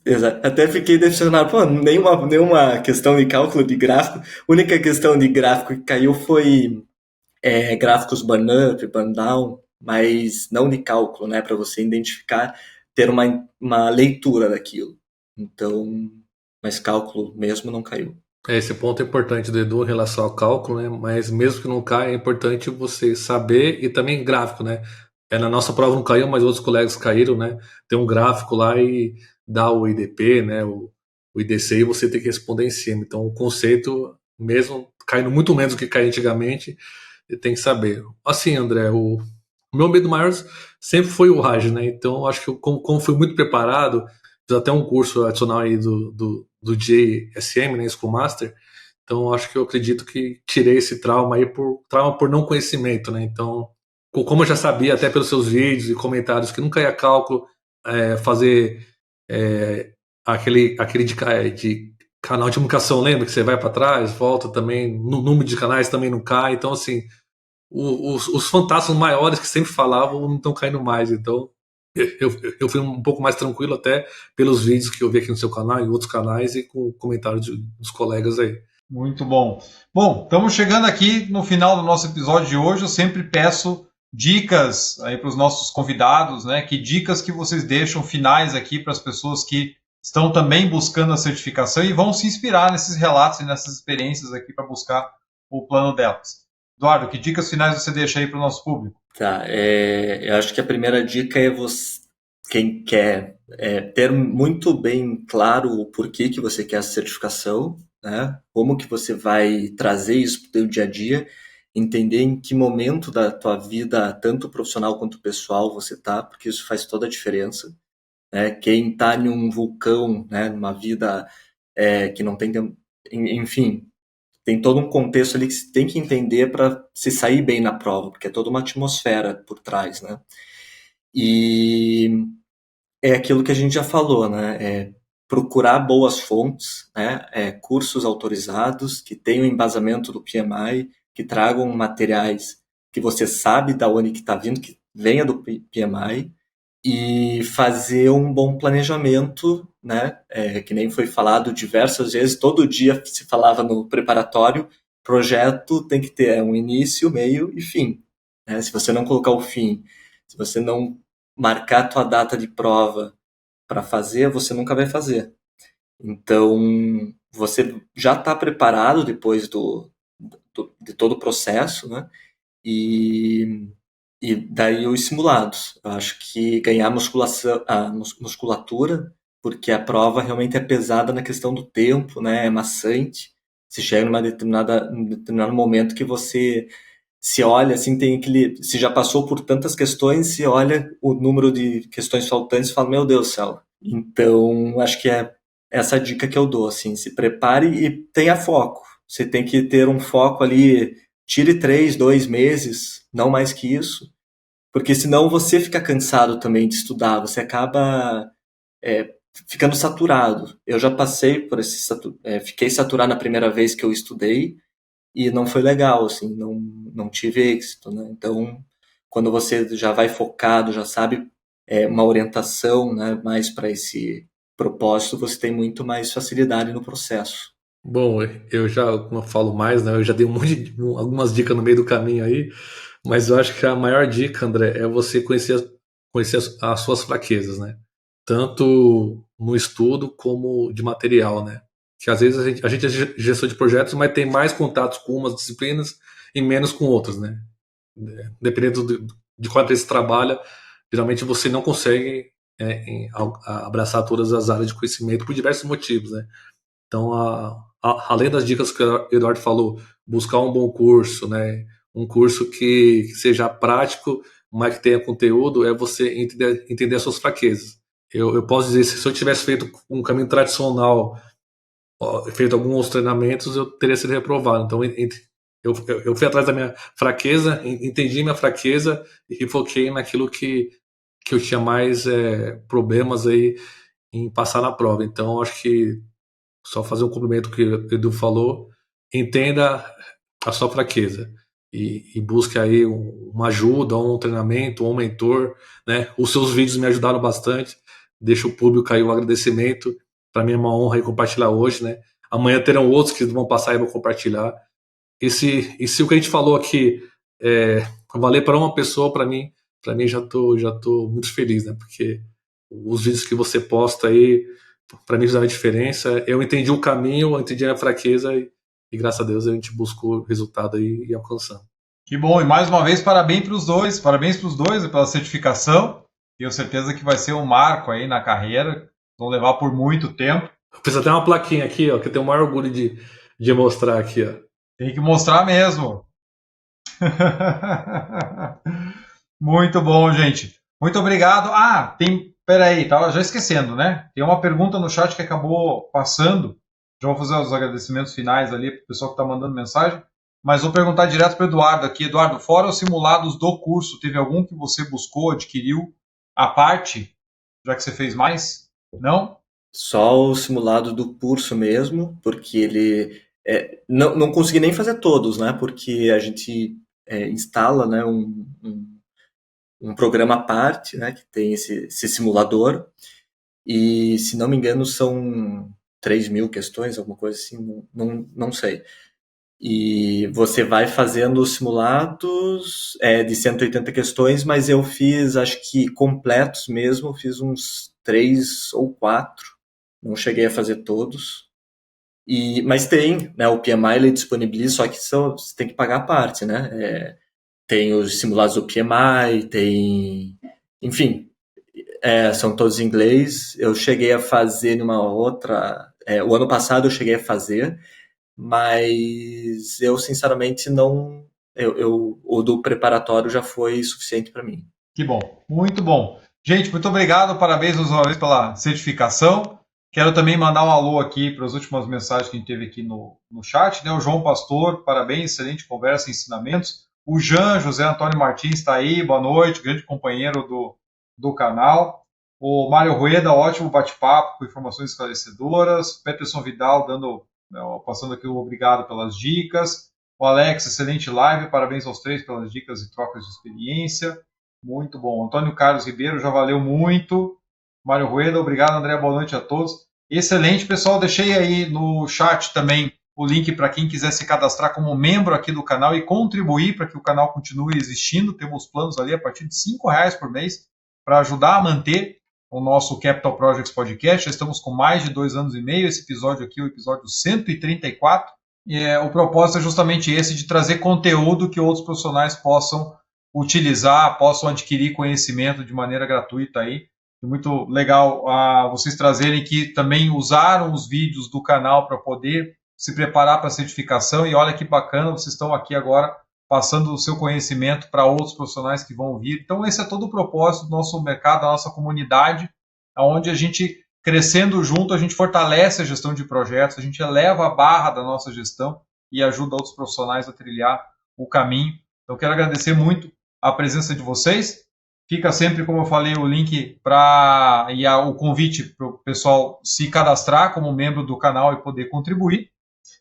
Exato. Até fiquei decepcionado. Pô, nenhuma questão de cálculo de gráfico. A única questão de gráfico que caiu foi gráficos burn up, burn down, mas não de cálculo, né? Para você identificar, ter uma leitura daquilo. Então, mas cálculo mesmo não caiu. Esse ponto é importante do Edu em relação ao cálculo, né? Mas mesmo que não caia, é importante você saber, e também gráfico, né? Na nossa prova não caiu, mas outros colegas caíram, né? Tem um gráfico lá e dá o IDP, né? O IDC, e você tem que responder em cima. Então, o conceito, mesmo caindo muito menos do que caía antigamente, tem que saber. Assim, André, o meu medo maior sempre foi o RAG, né? Então, acho que como fui muito preparado, fiz até um curso adicional aí do JSM, né, School Master. Então, acho que eu acredito que tirei esse trauma aí por não conhecimento, né? Então, como eu já sabia, até pelos seus vídeos e comentários, que nunca ia cálculo, fazer aquele de canal de comunicação, lembra que você vai para trás, volta também, no número de canais também não cai. Então, assim, os fantasmas maiores que sempre falavam não estão caindo mais. Então, eu fui um pouco mais tranquilo até pelos vídeos que eu vi aqui no seu canal e outros canais e com comentários dos colegas aí. Muito bom. Bom, estamos chegando aqui no final do nosso episódio de hoje. Eu sempre peço dicas aí para os nossos convidados, né? Que dicas que vocês deixam finais aqui para as pessoas que estão também buscando a certificação e vão se inspirar nesses relatos e nessas experiências aqui para buscar o plano delas. Eduardo, que dicas finais você deixa aí para o nosso público? Tá, eu acho que a primeira dica é quem quer ter muito bem claro o porquê que você quer a certificação, né? Como que você vai trazer isso para o teu dia a dia, entender em que momento da tua vida, tanto profissional quanto pessoal, você tá, porque isso faz toda a diferença. Né? Quem está em um vulcão, né, numa vida que não tem... Enfim, tem todo um contexto ali que você tem que entender para se sair bem na prova, porque é toda uma atmosfera por trás, né? E é aquilo que a gente já falou, né? Procurar boas fontes, né? Cursos autorizados que tenham embasamento do PMI, que tragam materiais que você sabe da onde que está vindo, que venha do PMI, e fazer um bom planejamento, né? Que nem foi falado diversas vezes, todo dia se falava no preparatório, projeto tem que ter um início, meio e fim. Né? Se você não colocar o fim, se você não marcar a tua data de prova para fazer, você nunca vai fazer. Então, você já está preparado depois de todo o processo, né? E daí os simulados. Eu acho que ganhar musculatura, porque a prova realmente é pesada na questão do tempo, né? É maçante. Você chega num determinado momento que você se olha, assim, se já passou por tantas questões, se olha o número de questões faltantes e fala, meu Deus do céu. Então, acho que é essa dica que eu dou, assim, se prepare e tenha foco. Você tem que ter um foco ali, tire 3, 2 meses, não mais que isso, porque senão você fica cansado também de estudar, você acaba ficando saturado. Eu já passei por fiquei saturado na primeira vez que eu estudei e não foi legal, assim, não tive êxito, né? Então, quando você já vai focado, já sabe uma orientação, né, mais para esse propósito, você tem muito mais facilidade no processo. Bom, eu já, como eu falo mais, né? Eu já dei algumas dicas no meio do caminho aí, mas eu acho que a maior dica, André, é você conhecer as suas fraquezas, né? Tanto no estudo como de material, né? Que às vezes a gente é gestor de projetos, mas tem mais contatos com umas disciplinas e menos com outras, né? Dependendo de qual empresa você trabalha, geralmente você não consegue abraçar todas as áreas de conhecimento por diversos motivos, né? Então, além das dicas que o Eduardo falou, buscar um bom curso, né? Um curso que seja prático, mas que tenha conteúdo, é você entender as suas fraquezas. Eu posso dizer, se eu tivesse feito um caminho tradicional feito alguns treinamentos, eu teria sido reprovado. Então, eu fui atrás da minha fraqueza, entendi minha fraqueza e foquei naquilo que eu tinha mais problemas aí em passar na prova. Então, acho que só fazer um cumprimento que o Edu falou, entenda a sua fraqueza e busque aí uma ajuda, um treinamento, um mentor, né? Os seus vídeos me ajudaram bastante, deixa o público aí o agradecimento, para mim é uma honra aí compartilhar hoje, né? Amanhã terão outros que vão passar e vão compartilhar. E se o que a gente falou aqui valer para uma pessoa, para mim já tô muito feliz, né? Porque os vídeos que você posta aí, para mim, fizeram a diferença. Eu entendi o caminho, eu entendi a fraqueza e graças a Deus a gente buscou o resultado aí e alcançamos. Que bom, e mais uma vez parabéns para os dois pela certificação. Tenho certeza que vai ser um marco aí na carreira, vão levar por muito tempo. Fiz até uma plaquinha aqui, ó, que eu tenho o maior orgulho de mostrar aqui, ó. Tem que mostrar mesmo. Muito bom, gente. Muito obrigado. Peraí, tava já esquecendo, né? Tem uma pergunta no chat que acabou passando. Já vou fazer os agradecimentos finais ali para o pessoal que está mandando mensagem. Mas vou perguntar direto para o Eduardo aqui. Eduardo, fora os simulados do curso, teve algum que você buscou, adquiriu à parte, já que você fez mais? Não? Só o simulado do curso mesmo, porque ele... não consegui nem fazer todos, né? Porque a gente instala, né, um programa à parte, né, que tem esse simulador, e se não me engano são 3.000 questões, alguma coisa assim, não sei. E você vai fazendo os simulados de 180 questões, mas eu fiz, acho que completos mesmo, fiz uns 3 ou 4, não cheguei a fazer todos. Mas tem, né, o PMI ele disponibiliza, só que você tem que pagar a parte, né? Tem os simulados do PMI, tem... Enfim, são todos em inglês. Eu cheguei a fazer numa outra... o ano passado eu cheguei a fazer, mas eu, sinceramente, não... o do preparatório já foi suficiente para mim. Que bom, muito bom. Gente, muito obrigado, parabéns mais uma vez pela certificação. Quero também mandar um alô aqui para as últimas mensagens que a gente teve aqui no chat, né? O João Pastor, parabéns, excelente conversa e ensinamentos. O José Antônio Martins está aí, boa noite, grande companheiro do canal. O Mário Rueda, ótimo bate-papo com informações esclarecedoras. Peterson Vidal passando aqui o obrigado pelas dicas. O Alex, excelente live, parabéns aos três pelas dicas e trocas de experiência. Muito bom. Antônio Carlos Ribeiro, já valeu muito. Mário Rueda, obrigado, André, boa noite a todos. Excelente, pessoal, deixei aí no chat também o link para quem quiser se cadastrar como membro aqui do canal e contribuir para que o canal continue existindo. Temos planos ali a partir de R$5 por mês para ajudar a manter o nosso Capital Projects Podcast. Já estamos com mais de 2 anos e meio. Esse episódio aqui é o episódio 134. O propósito é justamente esse, de trazer conteúdo que outros profissionais possam utilizar, possam adquirir conhecimento de maneira gratuita aí. Muito legal vocês trazerem que também usaram os vídeos do canal para poder se preparar para a certificação, e olha que bacana, vocês estão aqui agora passando o seu conhecimento para outros profissionais que vão vir. Então esse é todo o propósito do nosso mercado, da nossa comunidade, onde a gente, crescendo junto, a gente fortalece a gestão de projetos, a gente eleva a barra da nossa gestão e ajuda outros profissionais a trilhar o caminho. Então quero agradecer muito a presença de vocês. Fica sempre, como eu falei, o link o convite para o pessoal se cadastrar como membro do canal e poder contribuir.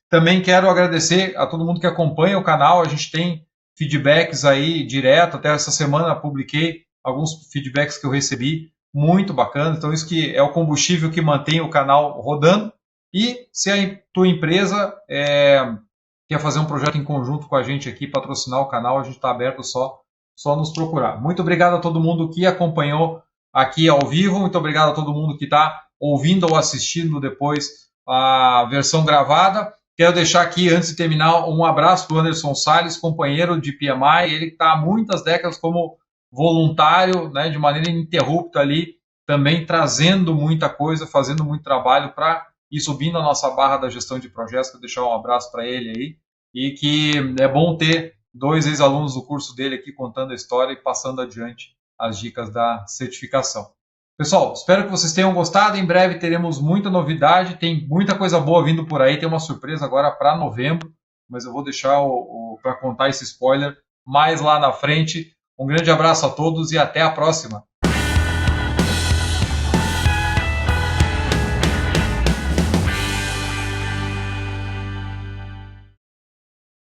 Também quero agradecer a todo mundo que acompanha o canal. A gente tem feedbacks aí direto. Até essa semana publiquei alguns feedbacks que eu recebi, muito bacana. Então isso que é o combustível que mantém o canal rodando. E se a tua empresa quer fazer um projeto em conjunto com a gente aqui, patrocinar o canal, a gente está aberto, só nos procurar. Muito obrigado a todo mundo que acompanhou aqui ao vivo. Muito obrigado a todo mundo que está ouvindo ou assistindo depois a versão gravada. Quero deixar aqui, antes de terminar, um abraço para o Anderson Salles, companheiro de PMI. Ele está há muitas décadas como voluntário, né, de maneira ininterrupta ali, também trazendo muita coisa, fazendo muito trabalho para ir subindo a nossa barra da gestão de projetos. Quero deixar um abraço para ele aí. E que é bom ter 2 ex-alunos do curso dele aqui contando a história e passando adiante as dicas da certificação. Pessoal, espero que vocês tenham gostado. Em breve teremos muita novidade, tem muita coisa boa vindo por aí. Tem uma surpresa agora para novembro, mas eu vou deixar para contar esse spoiler mais lá na frente. Um grande abraço a todos e até a próxima.